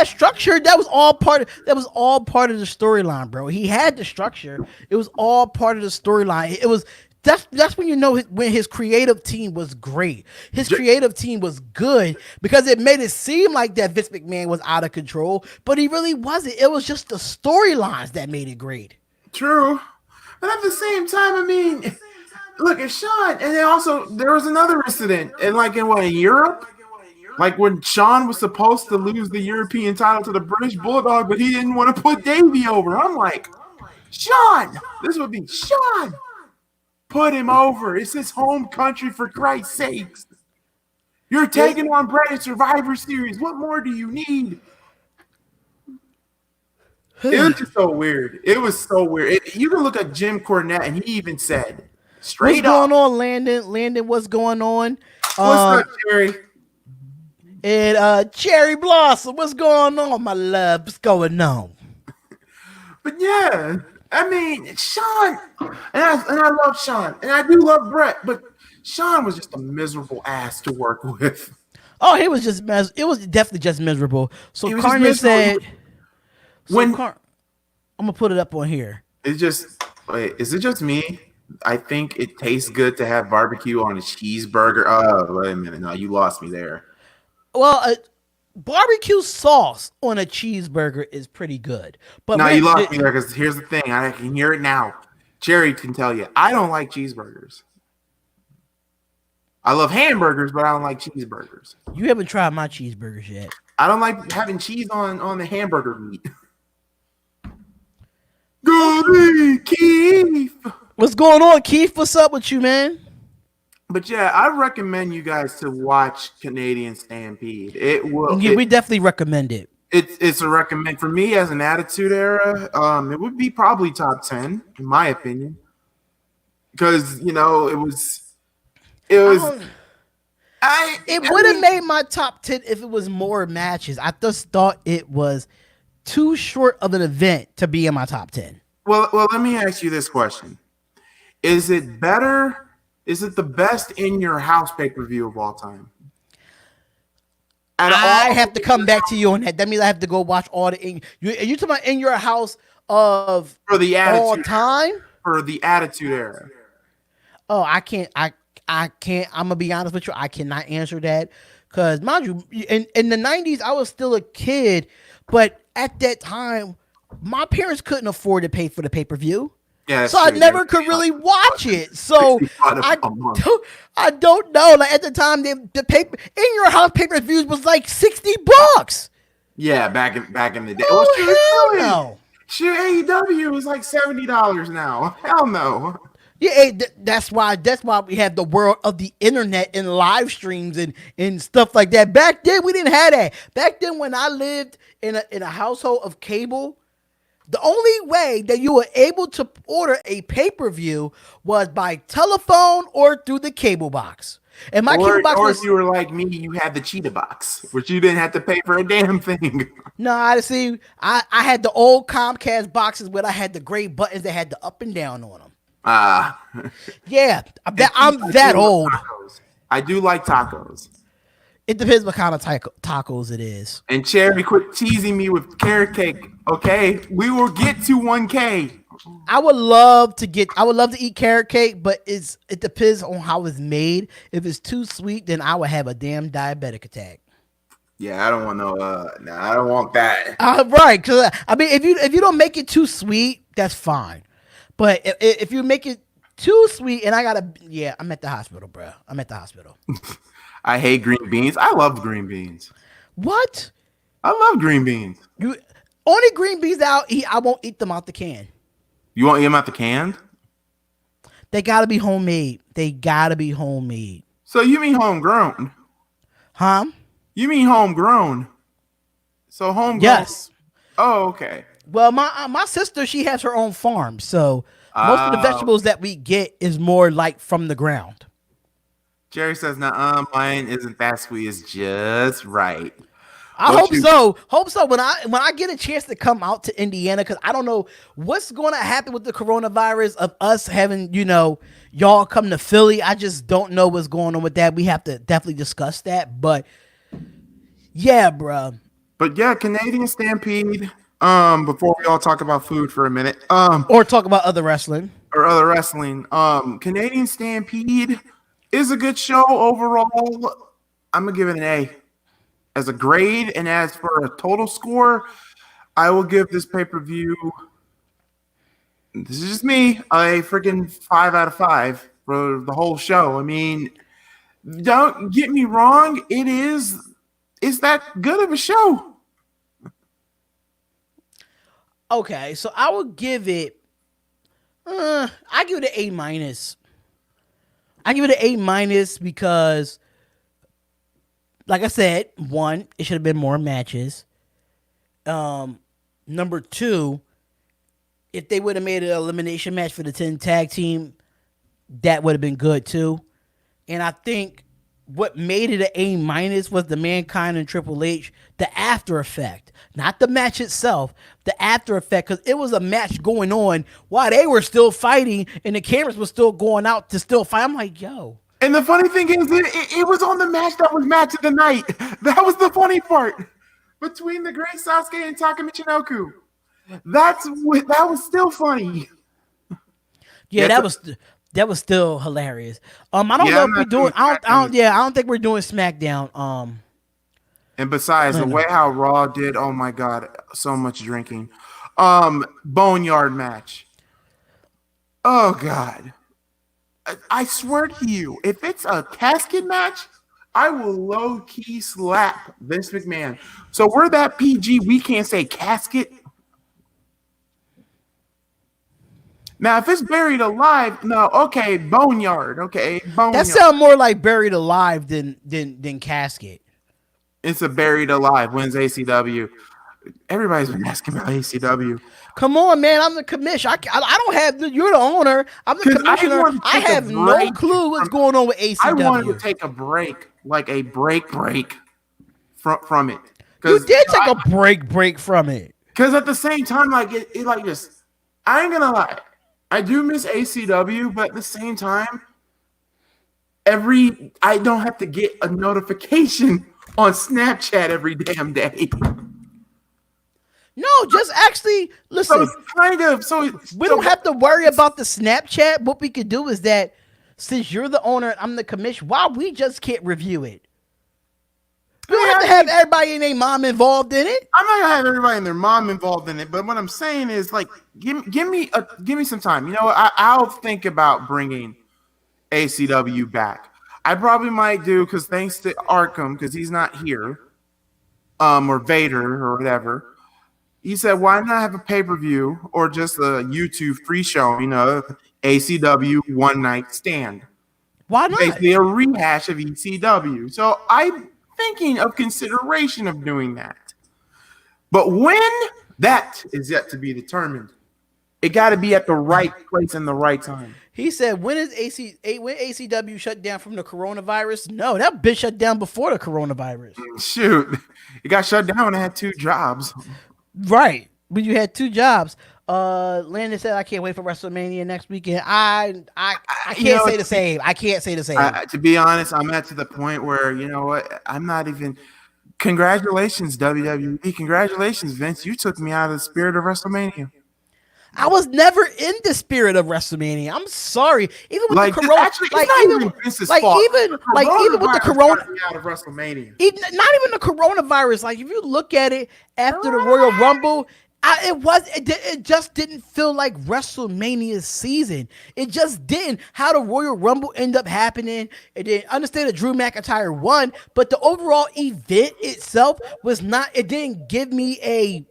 structure. That was all part of the storyline, bro. He had the structure. It was all part of the storyline. It was that's when when his creative team was great. His creative team was good because it made it seem like that Vince McMahon was out of control, but he really wasn't. It was just the storylines that made it great. True. But at the same time, I mean, look, it's Shawn, and then also there was another incident in Europe, like when Shawn was supposed to lose the European title to the British Bulldog, but he didn't want to put Davey over. I'm like, Shawn, this would be Shawn. Put him over. It's his home country, for Christ's sakes. You're taking on Bret in Survivor Series. What more do you need? It was just so weird. It was so weird. You can look at Jim Cornette, and he even said, straight up. What's going on, Landon? Landon, what's going on? What's up, Jerry? And Cherry Blossom, what's going on, my love? What's going on? But yeah, I mean, Shawn, and I love Shawn, and I do love Bret, but Shawn was just a miserable ass to work with. Oh, he was just it was definitely just miserable. So Carnage said, I'm gonna put it up on here. Is it just me? I think it tastes good to have barbecue on a cheeseburger. Oh, wait a minute. No, you lost me there. Well, barbecue sauce on a cheeseburger is pretty good. But no, you lost me there because here's the thing. I can hear it now. Jerry can tell you. I don't like cheeseburgers. I love hamburgers, but I don't like cheeseburgers. You haven't tried my cheeseburgers yet. I don't like having cheese on the hamburger meat. Goolie, Keith. What's going on, Keith? What's up with you, man? But yeah, I recommend you guys to watch Canadian Stampede. We definitely recommend it. It's a recommend for me as an Attitude Era. It would be probably top 10 in my opinion, because it was. It would have made my top 10 if it was more matches. I just thought it was too short of an event to be in my top 10. Well, let me ask you this question. Is it better? Is it the best in your house pay-per-view of all time? I have to come back to you on that. That means I have to go watch all the. You talking about in your house of for the all time? For the Attitude Era. Oh, I can't. I can't. I'm gonna be honest with you. I cannot answer that because, mind you, in the 90s, I was still a kid, but at that time, my parents couldn't afford to pay for the pay-per-view. Yeah, so true. I never could really watch it. So I don't know. Like at the time, the paper in your house pay-per-views was like $60. Yeah, back in the day. Oh, hell no. Shoot, AEW is like $70 now. Hell no. Yeah, that's why we have the world of the internet and live streams and stuff like that. Back then, we didn't have that. Back then, when I lived in a household of cable, the only way that you were able to order a pay-per-view was by telephone or through the cable box. And my cable box if you were like me, you had the Cheetah box, which you didn't have to pay for a damn thing. No, I had the old Comcast boxes where I had the gray buttons that had the up and down on them. Yeah, I'm that old. Tacos. I do like tacos. It depends what kind of tacos it is. And Cherry, quit teasing me with carrot cake. Okay, we will get to 1K. I would love to eat carrot cake, but it depends on how it's made. If it's too sweet, then I would have a damn diabetic attack. Yeah, I don't want I don't want that. Right, because I mean, if you don't make it too sweet, that's fine. But if you make it too sweet, and I'm at the hospital, bro. I'm at the hospital. I hate green beans. I love green beans. What? I love green beans. Only green beans I'll eat. I won't eat them out the can. You won't eat them out the can? They gotta be homemade. So you mean homegrown? Huh? You mean homegrown? So homegrown? Yes. Oh, okay. Well, my sister, she has her own farm, so most of the vegetables that we get is more like from the ground. Jerry says, "Nah, mine isn't that sweet. It's just right." I hope so. Hope so. When I get a chance to come out to Indiana, because I don't know what's going to happen with the coronavirus of us having, y'all come to Philly. I just don't know what's going on with that. We have to definitely discuss that. But yeah, bro. But yeah, Canadian Stampede. Before we all talk about food for a minute, or talk about other wrestling. Canadian Stampede is a good show overall. I'm gonna give it an A as a grade, and as for a total score, I will give this pay-per-view. This is just me. A freaking 5 out of 5 for the whole show. I mean, don't get me wrong. It's that good of a show. Okay, so I would give it. I give it an A-. I give it an A- because, like I said, one, it should have been more matches. Number two, if they would have made an elimination match for the 10 tag team, that would have been good too. And I think what made it an A- was the Mankind and Triple H, the after effect. Not the match itself, the after effect, because it was a match going on while they were still fighting and the cameras were still going out to still fight. I'm like, yo. And the funny thing is, it was on the match that was match of the night. That was the funny part. Between the Great Sasuke and Taka Michinoku. That was still funny. Yeah, that was still hilarious. I don't know if we're doing. I don't think we're doing SmackDown. And besides, the way how Raw did, oh my God, so much drinking. Boneyard match. Oh God. I swear to you, if it's a casket match, I will low-key slap Vince McMahon. So we're that PG, we can't say casket. Now, if it's buried alive, no, okay, boneyard, okay, boneyard. That sounds more like buried alive than casket. It's a buried alive. Wins ACW. Everybody's been asking about ACW. Come on, man. I'm the commissioner. I don't have. You're the owner. I'm the commissioner. I have no clue what's going on with ACW. I wanted to take a break, like a break from it. You did take a break from it. Because at the same time, like it like this. I ain't gonna lie. I do miss ACW, but at the same time, I don't have to get a notification on Snapchat every damn day. No, just actually listen. We don't have to worry about the Snapchat. What we could do is that since you're the owner and I'm the commissioner, why we just can't review it? You don't have to have everybody and their mom involved in it. I'm not gonna have everybody and their mom involved in it, but what I'm saying is, like, give me some time. You know, I'll think about bringing ACW back. I probably might do, because thanks to Arkham, because he's not here, or Vader or whatever. He said, why not have a pay-per-view or just a YouTube free showing of ACW One Night Stand? Why not? Basically a rehash of ECW. So I'm thinking of consideration of doing that. But when, that is yet to be determined. It got to be at the right place and the right time. He said, when ACW shut down from the coronavirus? No, that bitch shut down before the coronavirus. Shoot. It got shut down when I had 2 jobs. Right. When you had 2 jobs. Landon said, I can't wait for WrestleMania next weekend. I can't say the same. I can't say the same. To be honest, I'm at to the point where, you know what, I'm not even. Congratulations, WWE. Congratulations, Vince. You took me out of the spirit of WrestleMania. I was never in the spirit of WrestleMania. I'm sorry. Even with like, the corona, even with the corona out of WrestleMania. Not even the coronavirus. Like, if you look at it after the Royal Rumble, it just didn't feel like WrestleMania's season. It just didn't. How the Royal Rumble ended up happening, it didn't understand that Drew McIntyre won, but the overall event itself was not. It didn't give me a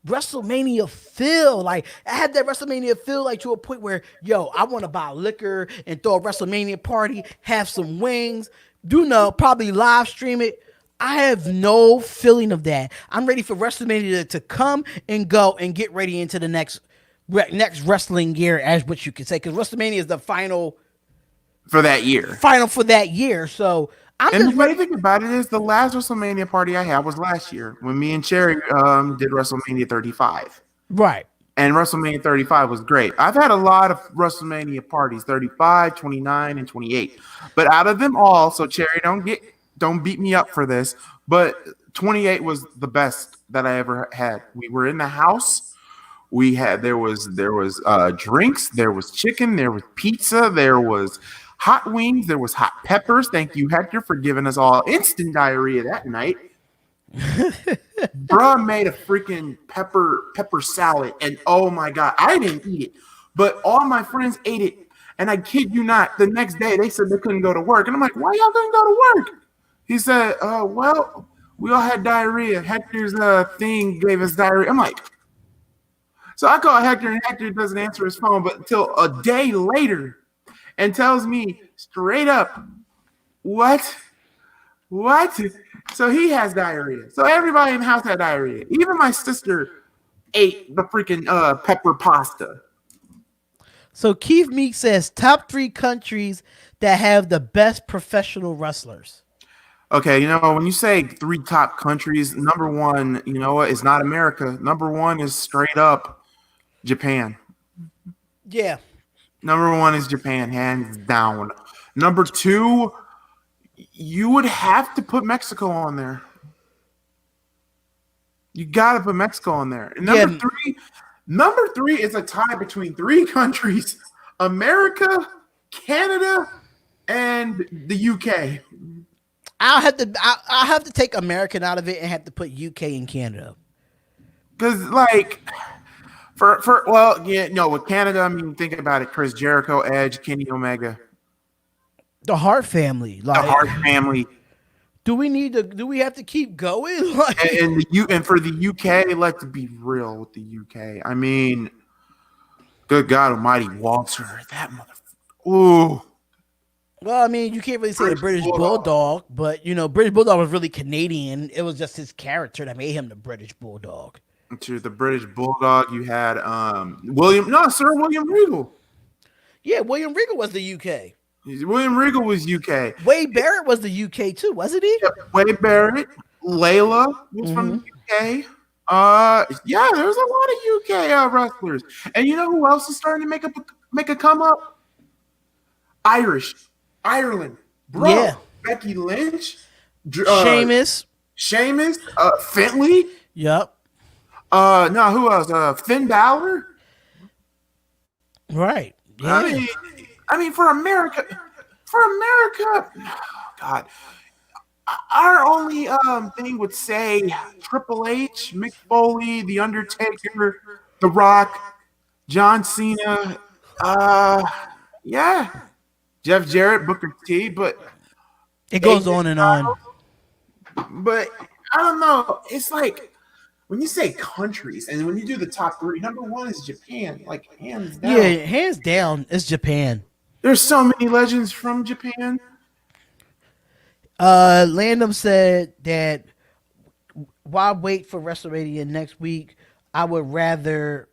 WrestleMania feel. Like, I had that WrestleMania feel, like, to a point where, yo, I want to buy liquor and throw a WrestleMania party, have some wings, probably live stream it. I have no feeling of that. I'm ready for WrestleMania to come and go and get ready into the next wrestling year, as what you could say, because WrestleMania is the final for that year. So and the funny thing about it is, the last WrestleMania party I had was last year when me and Cherry did WrestleMania 35. Right. And WrestleMania 35 was great. I've had a lot of WrestleMania parties, 35, 29, and 28. But out of them all, so Cherry, don't beat me up for this, but 28 was the best that I ever had. We were in the house. There was drinks, there was chicken, there was pizza, there was hot wings, there was hot peppers. Thank you, Hector, for giving us all instant diarrhea that night. Bruh made a freaking pepper salad, and oh my god, I didn't eat it, but all my friends ate it. And I kid you not, the next day they said they couldn't go to work, and I'm like, why y'all couldn't go to work? He said, well, we all had diarrhea. Hector's thing gave us diarrhea. I'm like, so I call Hector, and Hector doesn't answer his phone, but until a day later, and tells me straight up, what? So he has diarrhea. So everybody in the house had diarrhea. Even my sister ate the freaking pepper pasta. So Keith Meek says top 3 countries that have the best professional wrestlers. Okay, when you say 3 top countries, number 1, you know what? It's not America. Number 1 is straight up Japan. Yeah. Number 1 is Japan, hands down. Number 2, you would have to put Mexico on there. You got to put Mexico on there. And number three is a tie between 3 countries: America, Canada, and the UK. I'll have to take American out of it and have to put UK and Canada. Because, like, with Canada, I mean, think about it: Chris Jericho, Edge, Kenny Omega, the Hart family. The Hart family. Do we have to keep going? And for the UK, let's be real with the UK. I mean, good God Almighty, Walter, that motherfucker. Ooh. Well, I mean, you can't really say the British Bulldog, but British Bulldog was really Canadian. It was just his character that made him the British Bulldog. To the British Bulldog, you had Sir William Regal. Yeah, William Regal was the UK. William Regal was UK. Wade Barrett was the UK too, wasn't he? Yep, Wade Barrett. Layla was from the UK. Yeah, there's a lot of UK wrestlers. And you know who else is starting to make a come up? Ireland. Bro. Yeah. Becky Lynch. Sheamus. Finley. Yep. No, who else? Finn Balor. Right. Yeah. I mean, for America, God, our only thing would say Triple H, Mick Foley, The Undertaker, The Rock, John Cena, yeah, Jeff Jarrett, Booker T, but it goes on and on. But I don't know. It's like when you say countries and when you do the top three, number one is Japan, like hands down. Yeah, hands down, it's Japan. There's so many legends from Japan. Landon said that why wait for WrestleMania next week? I would rather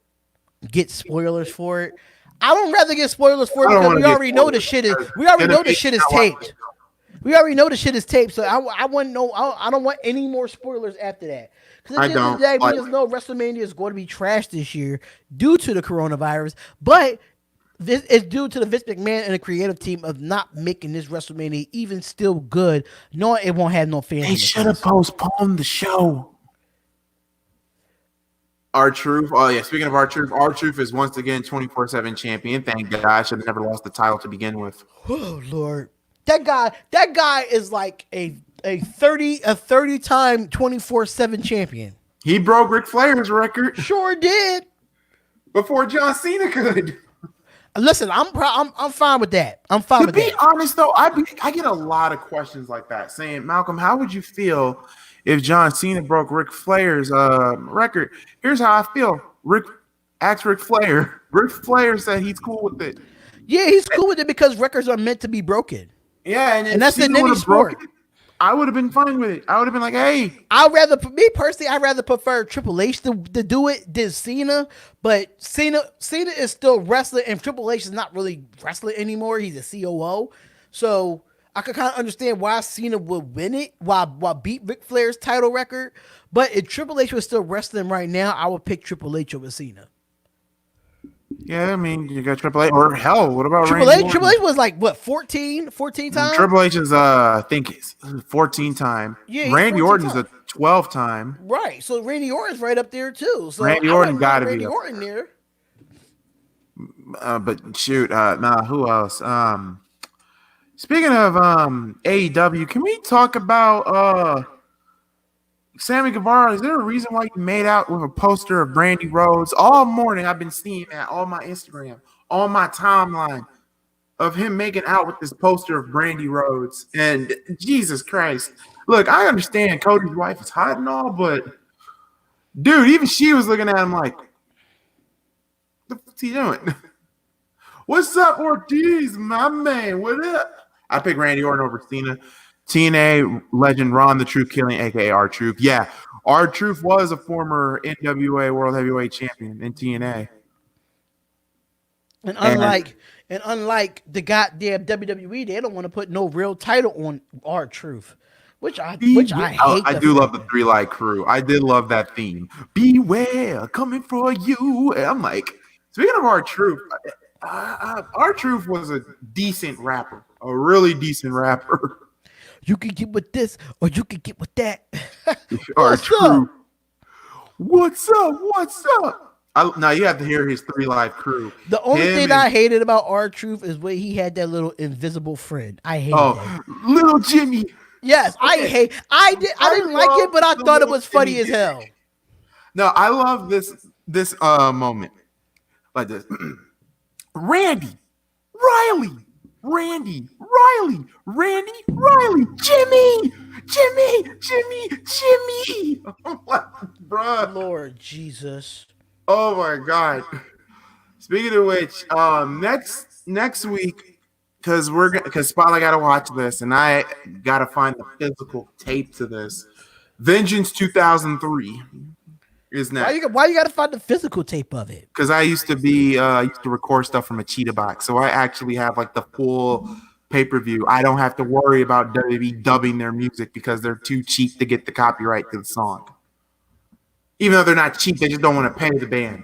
get spoilers for it. I don't rather get spoilers for it because we already know the shit is. We already know the shit is taped. We already know the shit is taped, so I wouldn't know. I don't want any more spoilers after that. Because at the end of the day, we just know WrestleMania is going to be trash this year due to the coronavirus. But this is due to the Vince McMahon and the creative team of not making this WrestleMania even still good, knowing it won't have no fans. They should have postponed the show. R-Truth. Oh, yeah. Speaking of R-Truth, R-Truth is once again 24/7 champion. Thank God. I should have never lost the title to begin with. Oh, Lord. That guy is like a 30-time 24/7 champion. He broke Ric Flair's record. Sure did. Before John Cena could. Listen, I'm fine with that. I'm fine with that. To be honest, though, I get a lot of questions like that saying, Malcolm, how would you feel if John Cena broke Ric Flair's record? Here's how I feel. Ask Ric Flair. Ric Flair said he's cool with it. Yeah, he's cool with it because records are meant to be broken. Yeah, and that's the nitty sport. I would have been fine with it. I would have been like, hey. I'd rather prefer Triple H to do it than Cena. But Cena is still wrestling, and Triple H is not really wrestling anymore. He's a COO. So I could kind of understand why Cena would win it, why beat Ric Flair's title record. But if Triple H was still wrestling right now, I would pick Triple H over Cena. Yeah, I mean, you got Triple H, or hell, what about Triple H? Triple H was like, what, 14 times? Triple H is, I think, 14 time. Yeah, Randy Orton's a 12 time. Right, so Randy Orton's right up there, too. So Randy Orton got to be. Randy Orton there. But shoot, who else? Speaking of AEW, can we talk about Sammy Guevara? Is there a reason why you made out with a poster of Brandy Rhodes? All morning I've been seeing that on my Instagram, on my timeline of him making out with this poster of Brandy Rhodes. And Jesus Christ. Look, I understand Cody's wife is hot and all, but dude, even she was looking at him like, what's he doing? What's up, Ortiz, my man? What up? I picked Randy Orton over Cena. TNA legend Ron the Truth Killing, aka R-Truth. Yeah, R-Truth was a former NWA World Heavyweight Champion in TNA. And unlike the goddamn WWE, they don't want to put no real title on R-Truth, which I hate. I do love the 3-Light Crew. I did love that theme. Beware, coming for you. And I'm like, speaking of R-Truth, R-Truth was a decent rapper, a really decent rapper. You can get with this, or you can get with that. R-Truth. What's up? Now you have to hear his 3-Light Crew. The only thing I hated about R-Truth is when he had that little invisible friend. I hated that. Little Jimmy. Yes, I didn't like it, but I thought it was funny as hell. No, I love this moment like this. Randy, Riley, Jimmy. Oh my, bruh. Lord Jesus. Oh my God. Speaking of which, next week because Spotlight got to watch this, and I got to find the physical tape to this. Vengeance 2003 is next. Why you got to find the physical tape of it? Because I used to record stuff from a cheetah box, so I actually have like the full pay-per-view. I don't have to worry about WWE dubbing their music because they're too cheap to get the copyright to the song. Even though they're not cheap, they just don't want to pay the band.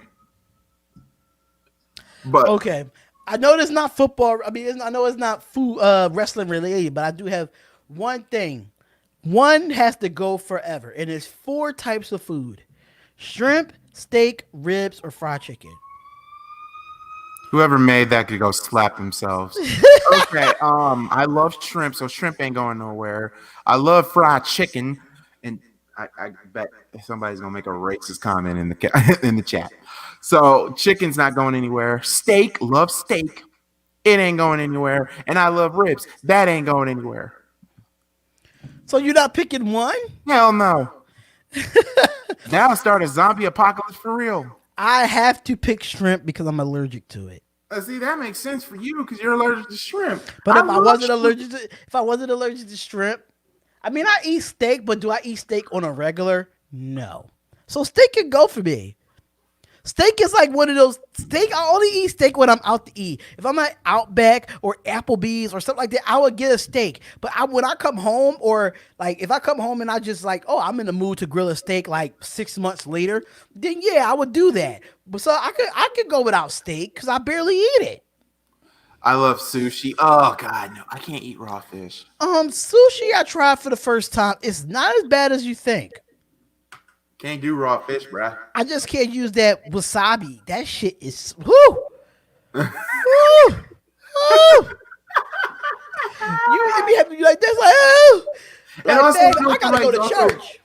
But okay, I know it's not football. I mean, I know it's not food, wrestling related, but I do have one thing. One has to go forever, and it's 4 types of food: shrimp, steak, ribs, or fried chicken. Whoever made that could go slap themselves. Okay, I love shrimp, so shrimp ain't going nowhere. I love fried chicken, and I bet somebody's gonna make a racist comment in the chat. So chicken's not going anywhere. Steak, love steak. It ain't going anywhere. And I love ribs. That ain't going anywhere. So you're not picking one? Hell no. Now start a zombie apocalypse for real. I have to pick shrimp because I'm allergic to it. See, that makes sense for you because you're allergic to shrimp. But if I wasn't allergic to shrimp, I mean, I eat steak, but do I eat steak on a regular? No. So steak can go for me. Steak is like one of those steak. I only eat steak when I'm out to eat. If I'm at Outback or Applebee's or something like that, I would get a steak. But when I come home, or like if I come home and I just like, oh, I'm in the mood to grill a steak like 6 months later, then yeah, I would do that. But so I could go without steak because I barely eat it. I love sushi. Oh God, no, I can't eat raw fish. Sushi I tried for the first time. It's not as bad as you think. Can't do raw fish, bruh. I just can't use that wasabi. That shit is whoo. Woo. Woo. You be like this, like, oh. And also, I gotta go to church.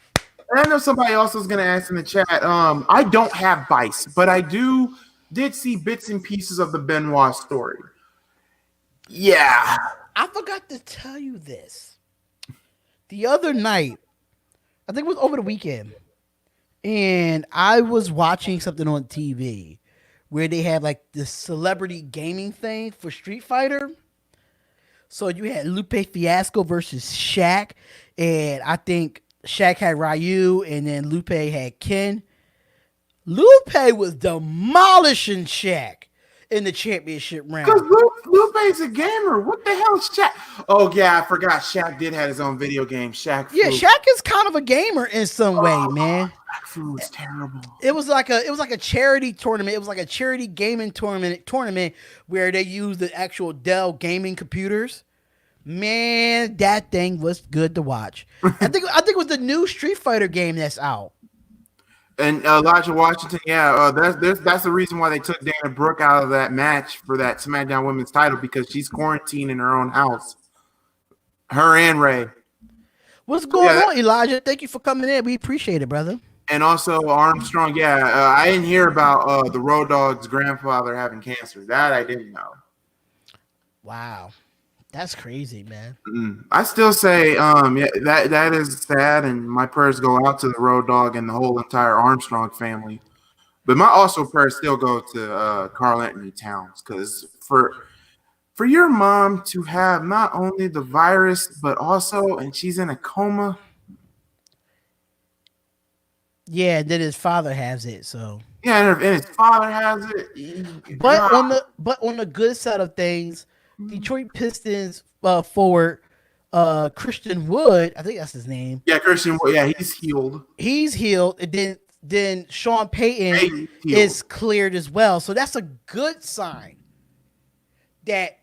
And I know somebody else was gonna ask in the chat. I don't have Vice, but I did see bits and pieces of the Benoit story. Yeah. I forgot to tell you this. The other night, I think it was over the weekend, and I was watching something on TV where they had like the celebrity gaming thing for Street Fighter. So you had Lupe Fiasco versus Shaq, and I think Shaq had Ryu, and then Lupe had Ken. Lupe was demolishing Shaq in the championship round. Because Lupe's a gamer. What the hell is Shaq? Oh, yeah, I forgot. Shaq did have his own video game. Shaq Fu. Yeah, Shaq is kind of a gamer in some way, man. Shaq Fu was terrible. It was like a charity tournament. It was like a charity gaming tournament where they used the actual Dell gaming computers. Man, that thing was good to watch. I think it was the new Street Fighter game that's out. And Elijah Washington, yeah, that's the reason why they took Dana Brooke out of that match for that SmackDown Women's title, because she's quarantined in her own house. Her and Ray. What's going on, Elijah? Thank you for coming in. We appreciate it, brother. And also Armstrong, I didn't hear about the Road Dogg's grandfather having cancer. That I didn't know. Wow. That's crazy, man. I still say, that is sad, and my prayers go out to the Road Dogg and the whole entire Armstrong family. But my also prayers still go to Carl Anthony Towns, because for your mom to have not only the virus, but also, and she's in a coma. Yeah, and then his father has it, so. Yeah, and his father has it. But on the good side of things, Detroit Pistons forward Christian Wood, I think that's his name. Yeah, Christian Wood. Yeah, he's healed. He's healed, and then Sean Payton is cleared as well. So that's a good sign that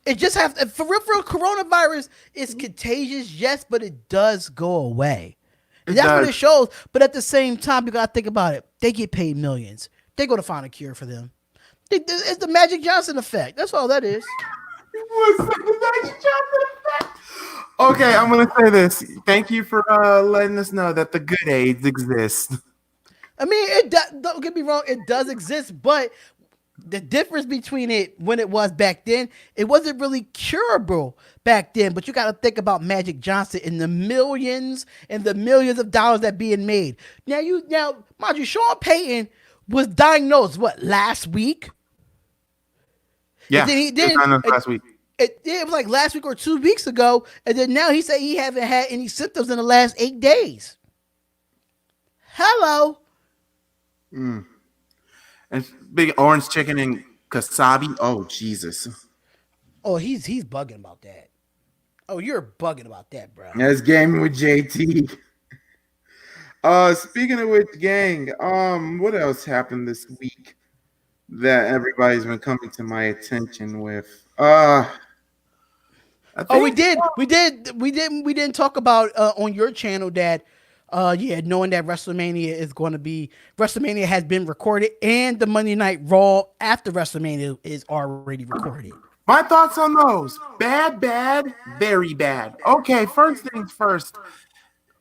it just have for real coronavirus is contagious, yes, but it does go away. And that's what it shows. But at the same time, you gotta think about it. They get paid millions. They're gonna find a cure for them. It's the Magic Johnson effect. That's all that is. Okay, I'm gonna say this. Thank you for letting us know that the good AIDS exists. I mean, don't get me wrong, it does exist, but the difference between it when it was back then, it wasn't really curable back then. But you got to think about Magic Johnson and the millions and the millions of dollars that being made. Now, mind you, Sean Payton was diagnosed last week. Yeah, he diagnosed last week. It was like last week or 2 weeks ago, and then now he said he haven't had any symptoms in the last 8 days. Hello. And big orange chicken and kasabi. Oh Jesus. Oh, he's bugging about that. Oh, you're bugging about that, bro. That's gaming with JT. Speaking of which, gang, what else happened this week that everybody's been coming to my attention with? We didn't talk about on your channel that knowing that WrestleMania has been recorded and the Monday Night Raw after WrestleMania is already recorded. My thoughts on those: bad, very bad. Okay, first things first.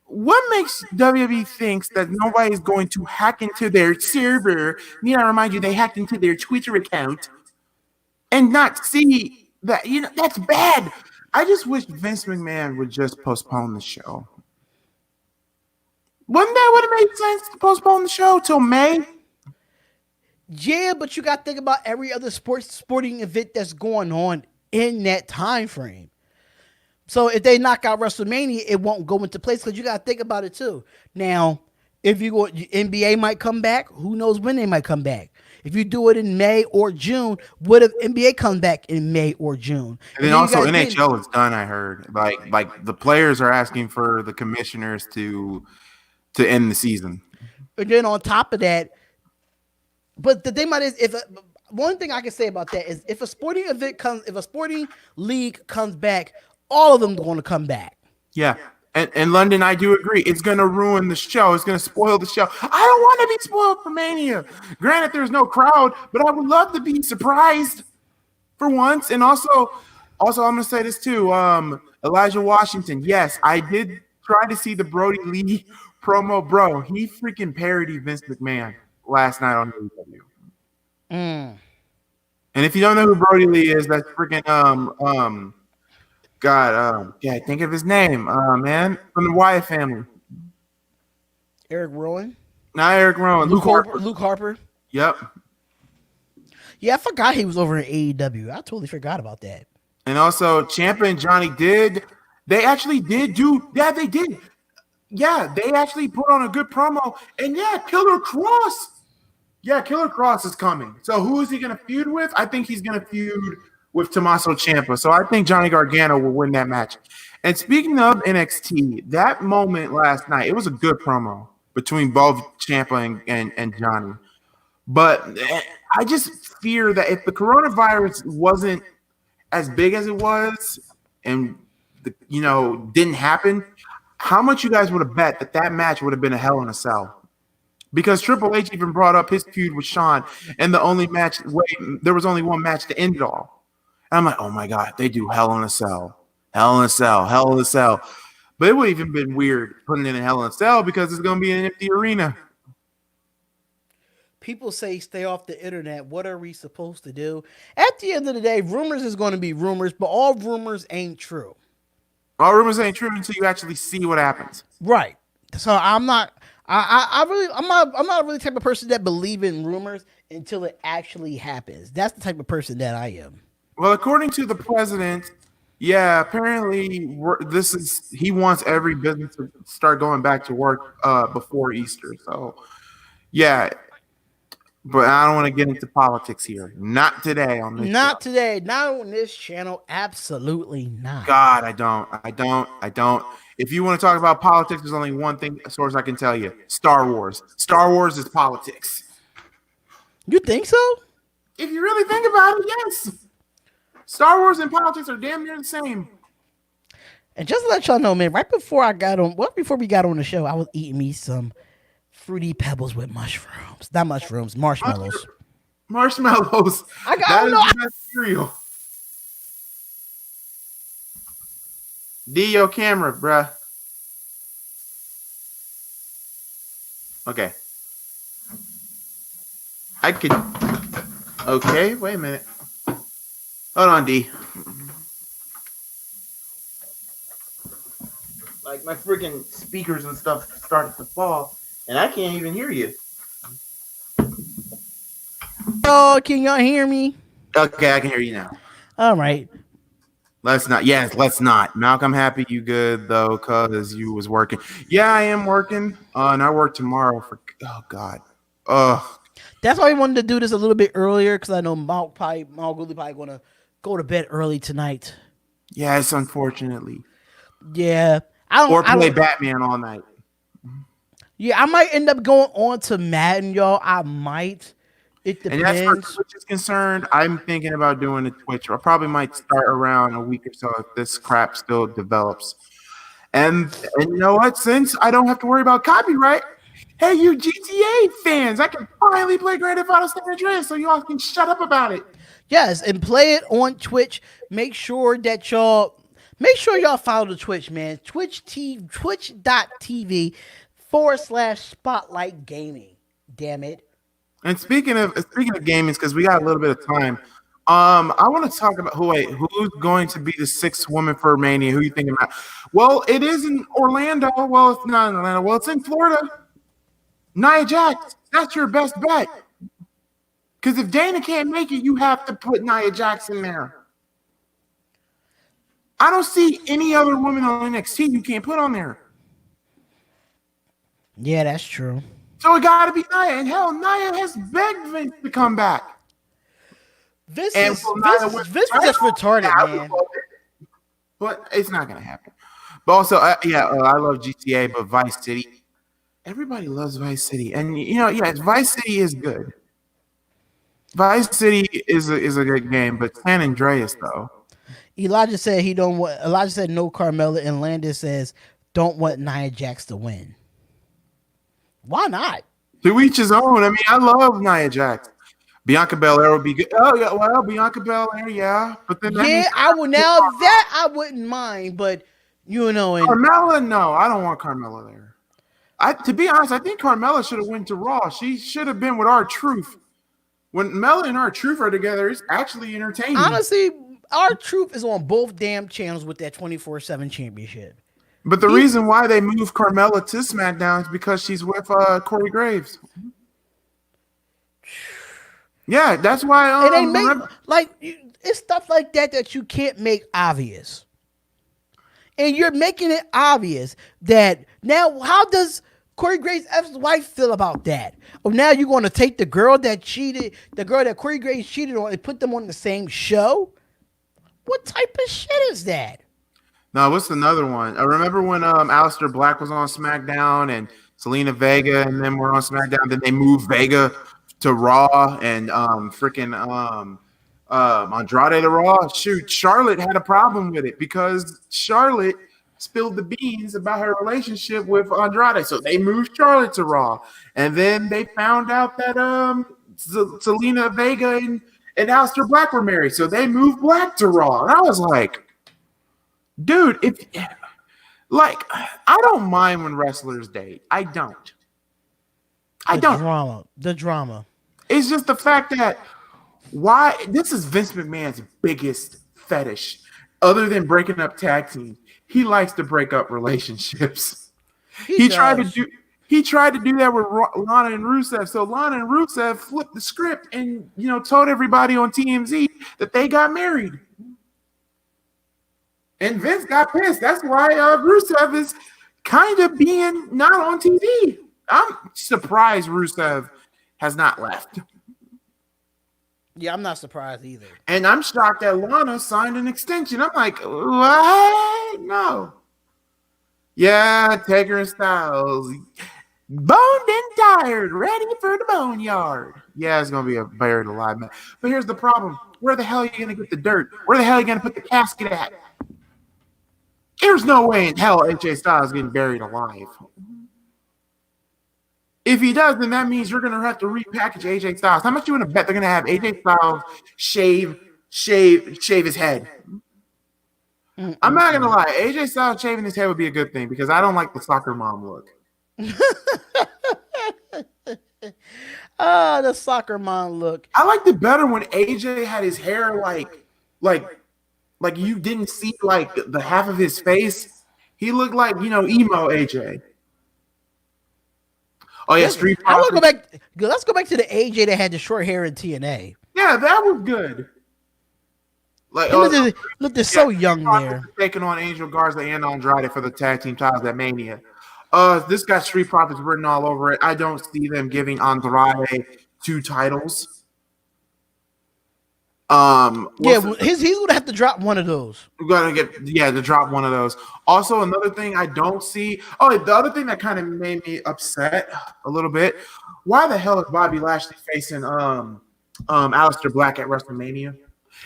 What makes WWE thinks that nobody's going to hack into their server? I remind you, they hacked into their Twitter account and not see that. That's bad. I just wish Vince McMahon would just postpone the show. Wouldn't that would have made sense to postpone the show till May? Yeah, but you got to think about every other sporting event that's going on in that time frame. So if they knock out WrestleMania, it won't go into place because you got to think about it too. Now, if you go, NBA might come back. Who knows when they might come back? If you do it in May or June, what if NBA comes back in May or June? And then also NHL is done. I heard like the players are asking for the commissioners to end the season. And then on top of that, but the thing about it is, one thing I can say about that is if a sporting league comes back, all of them are going to come back. Yeah. And London, I do agree. It's going to ruin the show. It's going to spoil the show. I don't want to be spoiled for Mania. Granted, there's no crowd, but I would love to be surprised for once. And also I'm going to say this too. Elijah Washington. Yes, I did try to see the Brody Lee promo. Bro, he freaking parodied Vince McMahon last night on WWE. And if you don't know who Brody Lee is, that's freaking think of his name, man, from the Wyatt family. Eric Rowan? Not Eric Rowan. Luke Harper. Yep. Yeah, I forgot he was over in AEW. I totally forgot about that. And also, Ciampa and Johnny they actually did. Yeah, they did. Yeah, they actually put on a good promo. And yeah, Killer Cross. Yeah, Killer Cross is coming. So who is he going to feud with? I think he's going to feud with Tommaso Ciampa. So I think Johnny Gargano will win that match. And speaking of NXT, that moment last night, it was a good promo between both Ciampa and Johnny. But I just fear that if the coronavirus wasn't as big as it was and didn't happen, how much you guys would have bet that match would have been a Hell in a Cell? Because Triple H even brought up his feud with Shawn, and there was only one match to end it all. And I'm like, oh my God, they do Hell in a Cell. But it would have even been weird putting it in Hell in a Cell because it's going to be an empty arena. People say stay off the internet. What are we supposed to do? At the end of the day, rumors is going to be rumors, but all rumors ain't true. All rumors ain't true until you actually see what happens. Right. So I'm not really the type of person that believe in rumors until it actually happens. That's the type of person that I am. Well, according to the president, yeah, apparently he wants every business to start going back to work before Easter. So, yeah, but I don't want to get into politics here. Not today on this. Not today. Not on this channel. Absolutely not. God, I don't. If you want to talk about politics, there's only one source I can tell you: Star Wars. Star Wars is politics. You think so? If you really think about it, yes. Star Wars and politics are damn near the same. And just to let y'all know, man, right before we got on the show, I was eating me some Fruity Pebbles with mushrooms. Not mushrooms, marshmallows. Marshmallows. That is the best cereal. Your camera, bruh. Okay. Okay, wait a minute. Hold on, D. Like my freaking speakers and stuff started to fall, and I can't even hear you. Oh, can y'all hear me? Okay, I can hear you now. All right. Let's not. Yes, let's not. Malcolm, happy you good though, cause you was working. Yeah, I am working. And I work tomorrow for. Oh God. Ugh. That's why we wanted to do this a little bit earlier because I know Mal Goolie probably gonna go to bed early tonight. Yes, unfortunately. Yeah, or play Batman all night. Yeah, I might end up going on to Madden, y'all. I might. It depends. And as far as Twitch is concerned, I'm thinking about doing a Twitch. I probably might start around a week or so if this crap still develops. And you know what? Since I don't have to worry about copyright, hey, you GTA fans, I can finally play Grand Theft Auto San Andreas, so y'all can shut up about it. Yes, and play it on Twitch. Make sure y'all follow the Twitch, man. Twitch.tv/Spotlight Gaming. Damn it. And speaking of gaming, because we got a little bit of time, I want to talk about who's going to be the sixth woman for Mania. Who you thinking about? Well, it is in Orlando. Well, it's not in Orlando. Well, it's in Florida. Nia Jax, that's your best bet. Because if Dana can't make it, you have to put Nia Jax in there. I don't see any other woman on NXT you can't put on there. Yeah, that's true. So it got to be Nia. And hell, Nia has begged Vince to come back. Vince is just retarded, man. But it's not going to happen. But also, I love GTA, but Vice City. Everybody loves Vice City. And, Vice City is good. Vice City is a good game, but San Andreas, though. Elijah said Elijah said no Carmella, and Landis says don't want Nia Jax to win. Why not? To each his own. I mean, I love Nia Jax. Bianca Belair would be good. Oh yeah, well, Bianca Belair, yeah. But then I would now that I wouldn't mind, but Carmella, no, I don't want Carmella there. To be honest, I think Carmella should have went to Raw. She should have been with R-Truth. When Mella and R-Truth are together, it's actually entertaining. Honestly, R-Truth is on both damn channels with that 24/7 championship. But the reason why they moved Carmella to SmackDown is because she's with Corey Graves. Yeah, that's why. It's stuff like that you can't make obvious, and you're making it obvious that now. How does Corey Graves' ex-wife feel about that? Oh, now you're going to take the girl that Corey Graves cheated on, and put them on the same show? What type of shit is that? No, what's another one? I remember when Aleister Black was on SmackDown and Selena Vega and them were on SmackDown. Then they moved Vega to Raw and Andrade to Raw. Shoot, Charlotte had a problem with it because Charlotte spilled the beans about her relationship with Andrade. So they moved Charlotte to Raw. And then they found out that Selena Vega and Aleister Black were married. So they moved Black to Raw. And I was like, dude, I don't mind when wrestlers date. I don't. The drama. It's just the fact that this is Vince McMahon's biggest fetish. Other than breaking up tag teams, he likes to break up relationships. He tried to do that with Lana and Rusev. So Lana and Rusev flipped the script and told everybody on TMZ that they got married. And Vince got pissed. That's why Rusev is kind of being not on TV. I'm surprised Rusev has not left. Yeah, I'm not surprised either. And I'm shocked that Lana signed an extension. I'm like, what? No. Yeah, Taker and Styles. Boned and tired, ready for the boneyard. Yeah, it's going to be a buried alive match. But here's the problem. Where the hell are you going to get the dirt? Where the hell are you going to put the casket at? There's no way in hell AJ Styles is getting buried alive. If he does, then that means you're going to have to repackage AJ Styles. How much you want to bet they're going to have AJ Styles shave his head? I'm not going to lie. AJ Styles shaving his head would be a good thing because I don't like the soccer mom look. The soccer mom look. I liked it better when AJ had his hair like you didn't see like the half of his face. He looked like, emo AJ. Oh yeah, Street Profits. I want to go back. Let's go back to the AJ that had the short hair in TNA. Yeah, that was good. Like, He looked so young there. Taking on Angel Garza and Andrade for the tag team titles at Mania. This got Street Profits written all over it. I don't see them giving Andrade 2 titles. He's gonna have to drop one of those. We're gonna to drop one of those. Also, another thing I don't see. Oh, the other thing that kind of made me upset a little bit. Why the hell is Bobby Lashley facing Aleister Black at WrestleMania?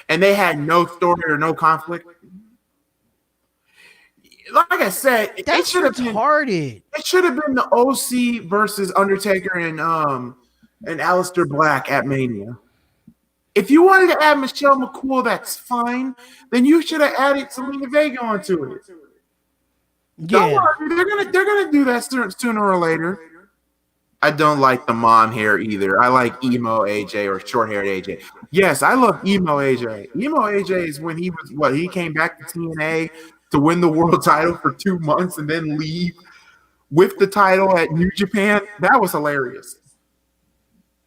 And they had no story or no conflict. Like I said, it should have been retarded. It should have been the OC versus Undertaker and Aleister Black at Mania. If you wanted to add Michelle McCool, that's fine. Then you should have added Selena Vega onto it. Yeah, they're gonna do that sooner or later. I don't like the mom hair either. I like emo AJ or short-haired AJ. Yes, I love emo AJ. Emo AJ is when he came back to TNA to win the world title for 2 months and then leave with the title at New Japan. That was hilarious.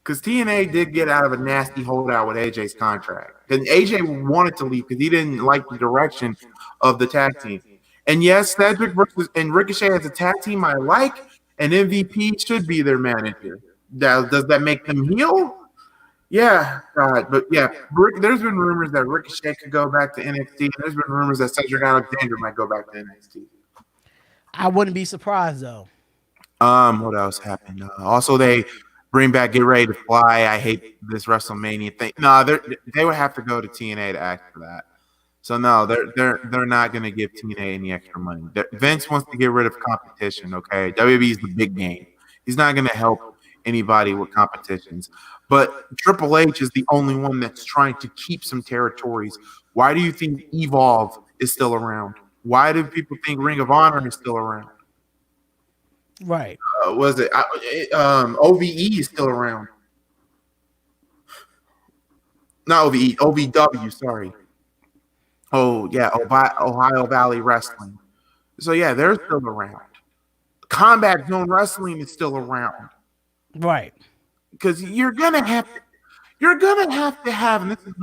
Because TNA did get out of a nasty holdout with AJ's contract. And AJ wanted to leave because he didn't like the direction of the tag team. And yes, Cedric and Ricochet as a tag team I like, and MVP should be their manager. Does that make them heel? Yeah, but yeah, there's been rumors that Ricochet could go back to NXT. There's been rumors that Cedric Alexander might go back to NXT. I wouldn't be surprised though. What else happened? Also, they bring back Get Ready to Fly. I hate this WrestleMania thing. No, they would have to go to TNA to act for that. So no, they're not going to give TNA any extra money. Vince wants to get rid of competition. Okay, WWE is the big game. He's not going to help anybody with competitions. But Triple H is the only one that's trying to keep some territories. Why do you think Evolve is still around? Why do people think Ring of Honor is still around? Right. OVE is still around. Not OVE, OVW, sorry. Oh, yeah, Ohio Valley Wrestling. So, yeah, they're still around. Combat Zone Wrestling is still around. Right. Because you're gonna have to have, and this is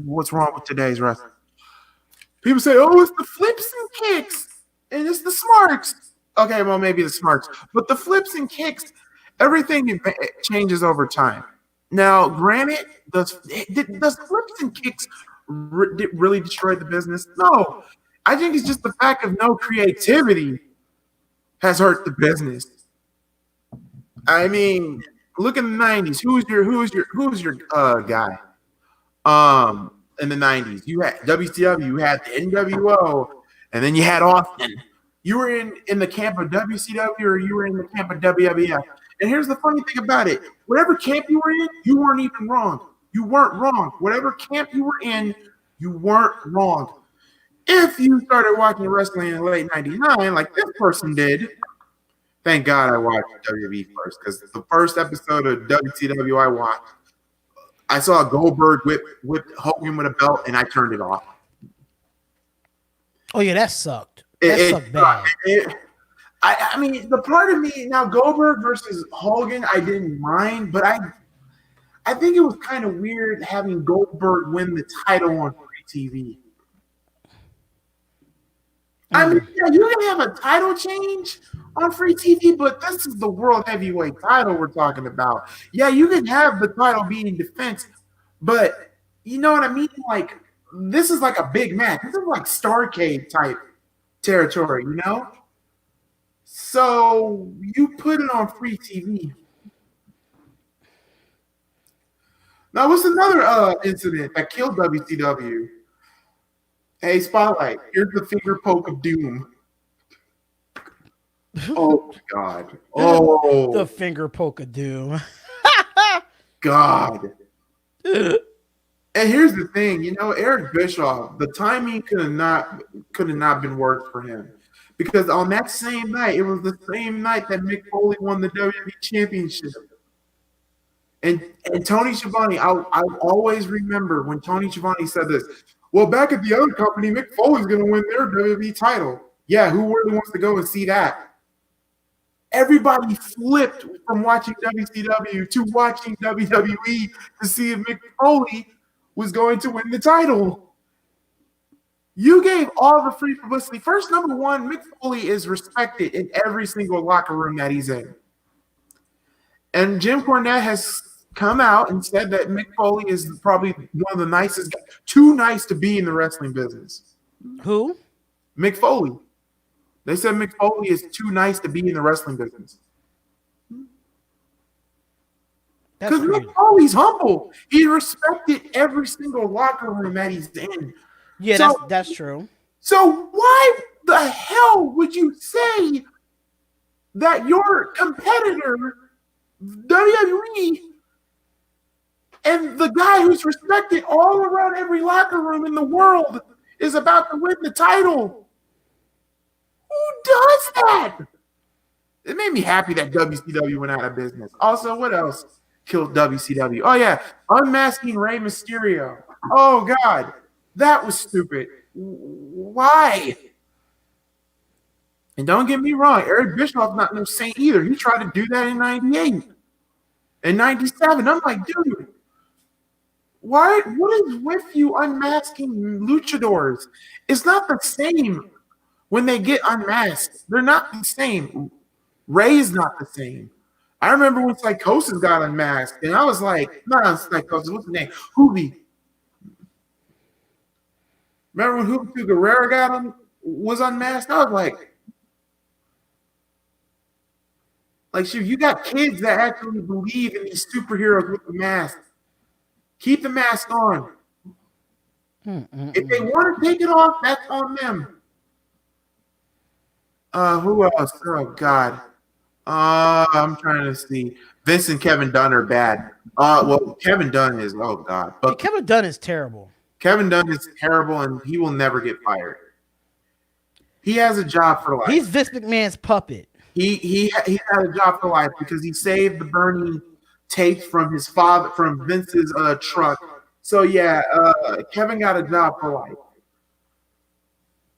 what's wrong with today's wrestling. People say, "Oh, it's the flips and kicks, and it's the smarts." Okay, well, maybe the smarts, but the flips and kicks, everything changes over time. Now, granted, does flips and kicks really destroy the business? No, I think it's just the fact of no creativity has hurt the business. I mean, look in the 90s. Who's your guy? In the 90s, you had WCW, you had the NWO, and then you had Austin. You were in the camp of WCW or you were in the camp of WWF. And here's the funny thing about it. Whatever camp you were in, you weren't even wrong. You weren't wrong. Whatever camp you were in, you weren't wrong. If you started watching wrestling in the late 99, like this person did, thank God I watched WWE first, because the first episode of WCW I watched, I saw Goldberg whip Hogan with a belt, and I turned it off. Oh, yeah, that sucked. That sucked bad. I mean, the part of me, now Goldberg versus Hogan, I didn't mind, but I think it was kind of weird having Goldberg win the title on free TV. I mean, yeah, you can have a title change on free TV, but this is the world heavyweight title we're talking about. Yeah, you can have the title be in defense, but you know what I mean? Like, this is like a big match. This is like Starrcade type territory, you know? So you put it on free TV. Now, what's another incident that killed WCW? Hey, Spotlight, here's the finger poke of doom. Oh, God. Oh. The finger poke of doom. God. And here's the thing, you know, Eric Bischoff, the timing could have not been worse for him. Because on that same night, it was the same night that Mick Foley won the WWE Championship. And Tony Schiavone, I'll always remember when Tony Schiavone said this. Well, back at the other company, Mick Foley's going to win their WWE title. Yeah, who really wants to go and see that? Everybody flipped from watching WCW to watching WWE to see if Mick Foley was going to win the title. You gave all the free publicity. First, number one, Mick Foley is respected in every single locker room that he's in. And Jim Cornette has come out and said that Mick Foley is probably one of the nicest guys. Too nice to be in the wrestling business. Who? Mick Foley. They said Mick Foley is too nice to be in the wrestling business. Because Mick Foley's humble. He respected every single locker room that he's in. Yeah, so, that's true. So why the hell would you say that your competitor, WWE, and the guy who's respected all around every locker room in the world is about to win the title? Who does that? It made me happy that WCW went out of business. Also, what else killed WCW? Oh, yeah, unmasking Rey Mysterio. Oh, God, that was stupid. Why? And don't get me wrong, Eric Bischoff's not no saint either. He tried to do that in 98 and 97. I'm like, dude, why? What is with you unmasking luchadors? It's not the same when they get unmasked. They're not the same. Ray's not the same. I remember when Psychosis got unmasked, and I was like, not Psychosis, what's the name? Hoovy. Remember when Hoovy Guerrero was unmasked? I was like, shoot, you got kids that actually believe in these superheroes with the mask. Keep the mask on. If they want to take it off, that's on them. Who else? Oh, God. I'm trying to see. Vince and Kevin Dunn are bad. Well, Kevin Dunn is, oh, God. But Kevin Dunn is terrible. Kevin Dunn is terrible, and he will never get fired. He has a job for life. He's Vince McMahon's puppet. He had a job for life because he saved the burning tapes from his father, from Vince's truck. So yeah, Kevin got a job for life.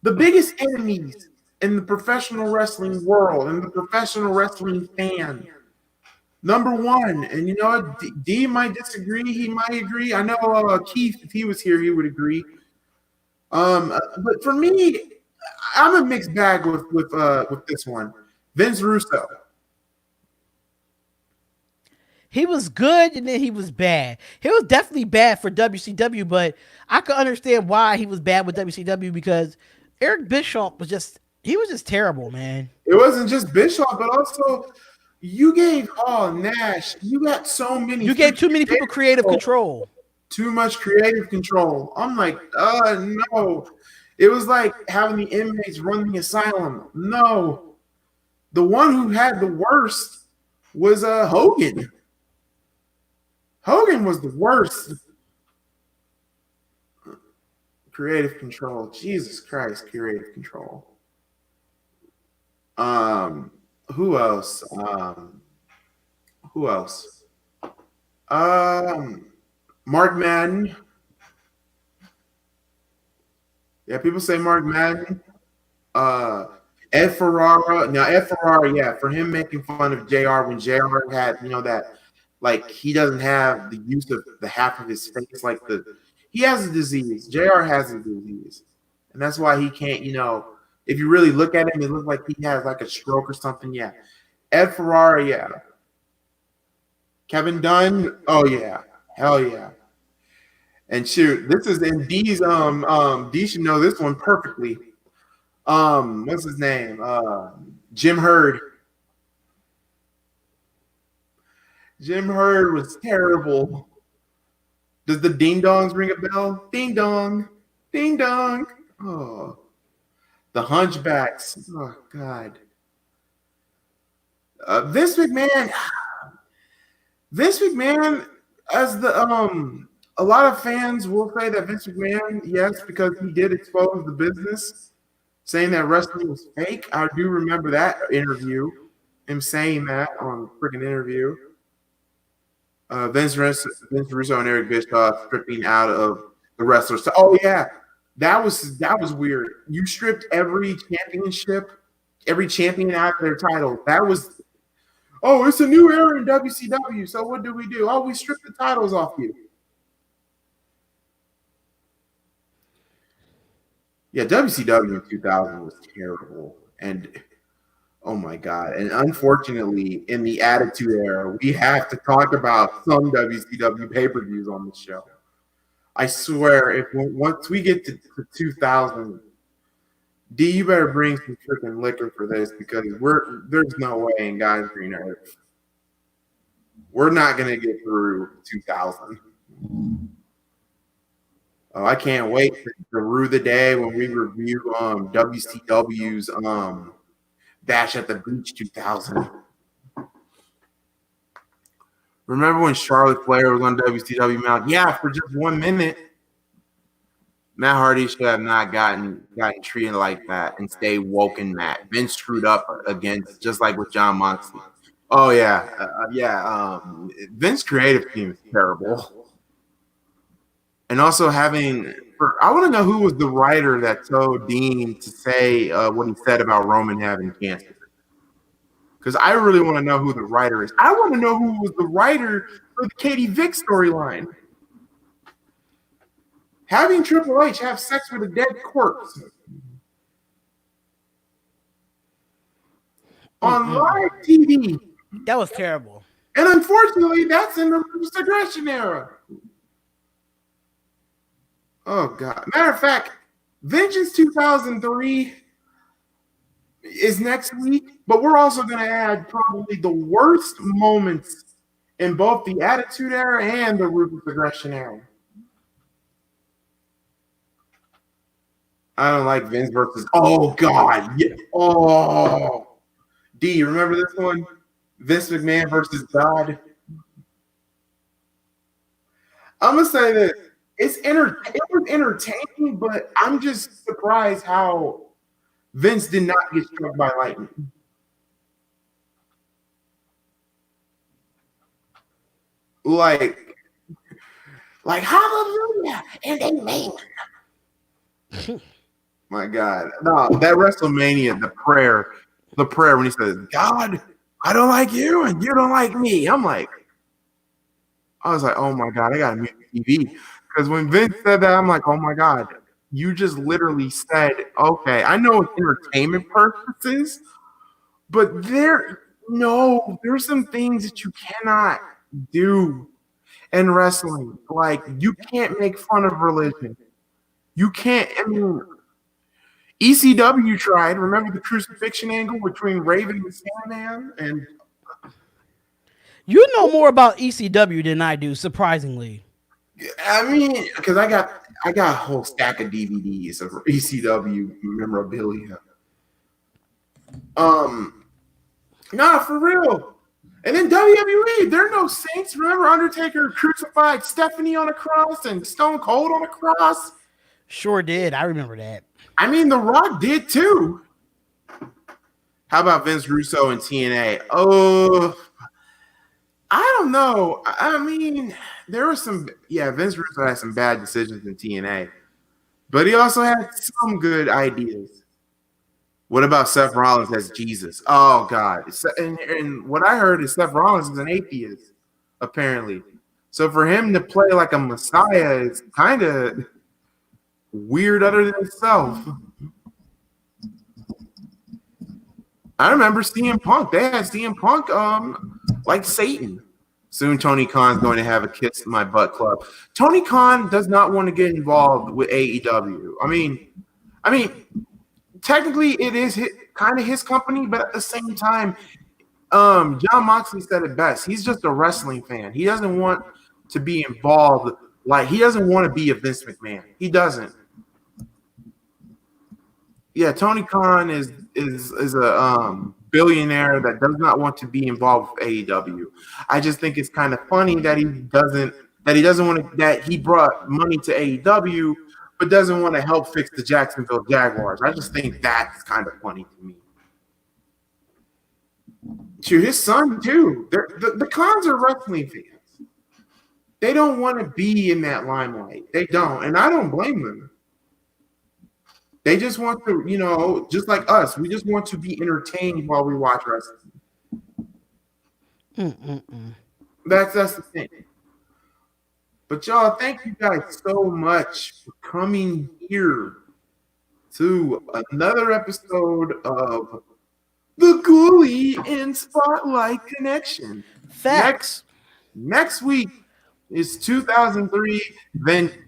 The biggest enemies in the professional wrestling world and the professional wrestling fan. Number one, and you know, D might disagree. He might agree. I know Keith, if he was here, he would agree. But for me, I'm a mixed bag with this one. Vince Russo. He was good and then he was bad. He was definitely bad for WCW, but I could understand why he was bad with WCW because Eric Bischoff was just terrible, man. It wasn't just Bischoff, but also you gave Nash. You got so many. You gave too many people creative control. Too much creative control. I'm like, no. It was like having the inmates run the asylum. No. The one who had the worst was Hogan. Hogan was the worst. Creative control. Jesus Christ, creative control. Who else? Mark Madden. Yeah, people say Mark Madden. Ed Ferrara. Now, Ed Ferrara, yeah, for him making fun of JR when JR had, that, like, he doesn't have the use of the half of his face, he has a disease. JR has a disease. And that's why he can't, if you really look at him, it looks like he has like a stroke or something. Yeah. Ed Ferrara, yeah. Kevin Dunn, oh yeah. Hell yeah. And shoot, this is in D's D should know this one perfectly. What's his name? Jim Herd. Jim Herd was terrible. Does the ding dongs ring a bell? Ding dong. Ding dong. Oh. The Hunchbacks. Oh God. Vince McMahon, as the a lot of fans will say that Vince McMahon, yes, because he did expose the business, saying that wrestling was fake. I do remember that interview, him saying that on a freaking interview. Vince Russo and Eric Bischoff stripping out of the wrestlers. So, oh yeah, that was weird. You stripped every champion out of their title. That was, oh, it's a new era in WCW. So what do? Oh, we stripped the titles off you. Yeah, WCW in 2000 was terrible. And oh my God. And unfortunately, in the Attitude Era, we have to talk about some WCW pay-per-views on the show. I swear, once we get to 2000, D, you better bring some freaking liquor for this because there's no way in God's green earth we're not gonna get through 2000. Oh, I can't wait to rue the day when we review WCW's Bash at the Beach 2000. Remember when Charlotte Flair was on WCW Mount? Yeah, for just 1 minute. Matt Hardy should have not gotten treated like that and stay woke and mad. Vince screwed up against, just like with Jon Moxley. Oh yeah. Vince creative team is terrible. And also I want to know who was the writer that told Dean to say what he said about Roman having cancer. Because I really want to know who the writer is. I want to know who was the writer for the Katie Vick storyline. Having Triple H have sex with a dead corpse on live TV. That was terrible. And unfortunately, that's in the Ruthless Aggression era. Oh, God. Matter of fact, Vengeance 2003 is next week, but we're also going to add probably the worst moments in both the Attitude Era and the Ruthless Aggression era. I don't like Vince versus. Oh God! Yeah. Oh, D, you remember this one? Vince McMahon versus God. I'm gonna say that it was entertaining, but I'm just surprised how Vince did not get struck by lightning. Like hallelujah, and amen. My God. No, that WrestleMania, the prayer when he says, God, I don't like you and you don't like me. I was like, oh my God, I got to mute the TV. Because when Vince said that, I'm like, oh my God, you just literally said, okay, I know it's entertainment purposes, but there's some things that you cannot do in wrestling. Like, you can't make fun of religion. You can't, ECW tried. Remember the crucifixion angle between Raven and Sandman? And you know more about ECW than I do, surprisingly. I mean, because I got a whole stack of DVDs of ECW memorabilia. Nah, for real. And then WWE, they're no saints. Remember Undertaker crucified Stephanie on a cross and Stone Cold on a cross? Sure did. I remember that. I mean, The Rock did too. How about Vince Russo and TNA? Oh, I don't know. I mean, there was Vince Russo had some bad decisions in TNA, but he also had some good ideas. What about Seth Rollins as Jesus? Oh, God. And what I heard is Seth Rollins is an atheist, apparently. So for him to play like a messiah is kind of weird other than himself. I remember CM Punk. They had CM Punk like Satan. Soon Tony Khan's going to have a Kiss My Butt club. Tony Khan does not want to get involved with AEW. I mean, technically it is kind of his company, but at the same time, Jon Moxley said it best. He's just a wrestling fan. He doesn't want to be involved. Like, he doesn't want to be a Vince McMahon. He doesn't. Yeah, Tony Khan is a billionaire that does not want to be involved with AEW. I just think it's kind of funny that he doesn't want to, that he brought money to AEW but doesn't want to help fix the Jacksonville Jaguars. I just think that's kind of funny to me. To his son too. The Khans are wrestling fans. They don't want to be in that limelight. They don't, and I don't blame them. They just want to, just like us, we just want to be entertained while we watch wrestling. That's the thing. But y'all, thank you guys so much for coming here to another episode of the Goolie and Spotlight Connection. Facts. Next week is 2003 Vengeance.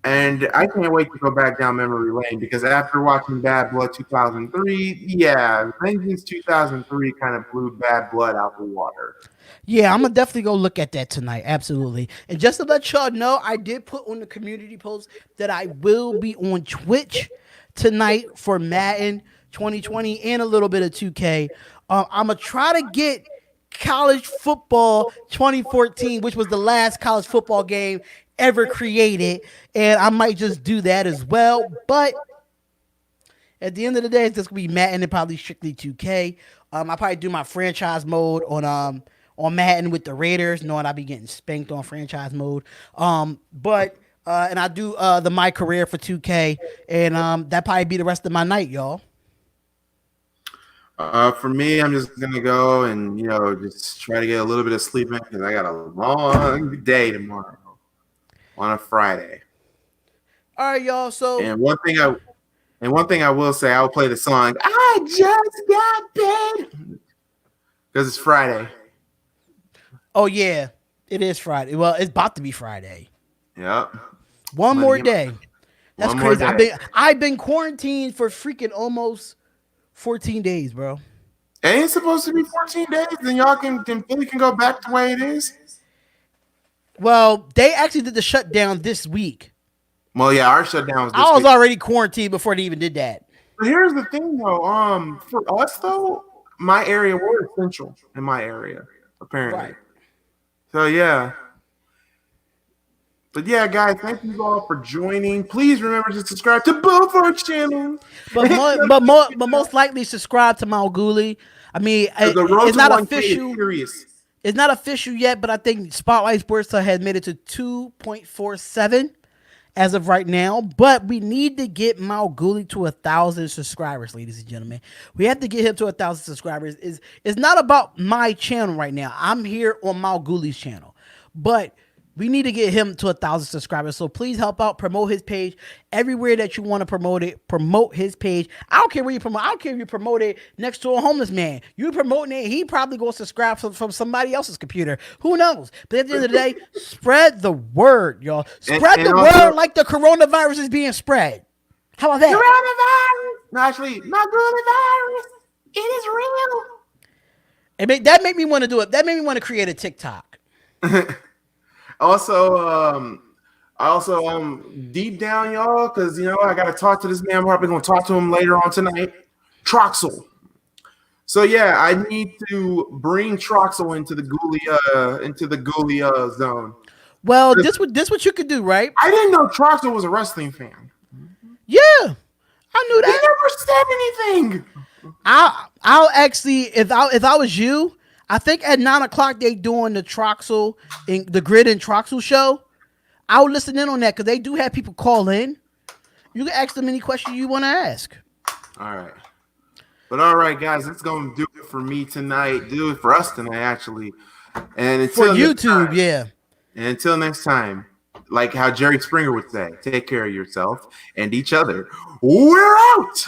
And I can't wait to go back down memory lane because after watching Bad Blood 2003, yeah, Vengeance 2003 kind of blew Bad Blood out the water. Yeah, I'm going to definitely go look at that tonight. Absolutely. And just to let y'all know, I did put on the community post that I will be on Twitch tonight for Madden 2020 and a little bit of 2K. I'm going to try to get college football 2014, which was the last college football game ever created, and I might just do that as well. But at the end of the day, it's just gonna be Madden and probably strictly 2K. I probably do my franchise mode on Madden with the Raiders, knowing I'll be getting spanked on franchise mode. But and I do the my career for 2K, and that probably be the rest of my night, y'all. For me, I'm just gonna go and just try to get a little bit of sleep in because I got a long day tomorrow on a Friday. All right, y'all. So one thing I will say, I'll play the song "I Just Got Paid" because it's Friday. Oh yeah, it is Friday. Well, it's about to be Friday. Yep. One more day. That's crazy. I've been quarantined for freaking almost 14 days, bro. It ain't supposed to be 14 days. Then y'all can go back the way it is. Well, they actually did the shutdown this week. Well, yeah, our shutdown was this week. I was week. already quarantined before they even did that. But here's the thing, though. For us, though, my area, we're essential in my area, apparently. Right. So, yeah. But, yeah, guys, thank you all for joining. Please remember to subscribe to both our channels. But most likely subscribe to Mount Goolie. I mean, it's not official. It's not official yet, but I think Spotlight Sports has made it to 2.47 as of right now. But we need to get Mount Goolie to 1,000 subscribers, ladies and gentlemen. We have to get him to 1,000 subscribers. It's not about my channel right now. I'm here on Mount Goolie's channel, but we need to get him to 1,000 subscribers. So please help out, promote his page everywhere that you want to promote it. Promote his page. I don't care where you promote. I don't care if you promote it next to a homeless man. You promoting it, he probably going to subscribe from somebody else's computer. Who knows? But at the end of the day, spread the word, y'all. Spread the word like the coronavirus is being spread. How about that? Coronavirus. Actually, not coronavirus. It is real. That made me want to do it. That made me want to create a TikTok. Also, deep down, y'all, because I gotta talk to this man. I'm probably gonna talk to him later on tonight. Troxel. So yeah, I need to bring Troxel into the Goolie zone. Well, this what you could do, right? I didn't know Troxel was a wrestling fan. Yeah, I knew that. He never said anything. I'll actually, if I was you, I think at 9:00 they doing the Troxel in the Grid and Troxel show. I would listen in on that because they do have people call in. You can ask them any question you want to ask. All right. But all right, guys, that's going to do it for me tonight. Do it for us tonight, actually. And until for YouTube, yeah. And until next time, like how Jerry Springer would say, take care of yourself and each other. We're out.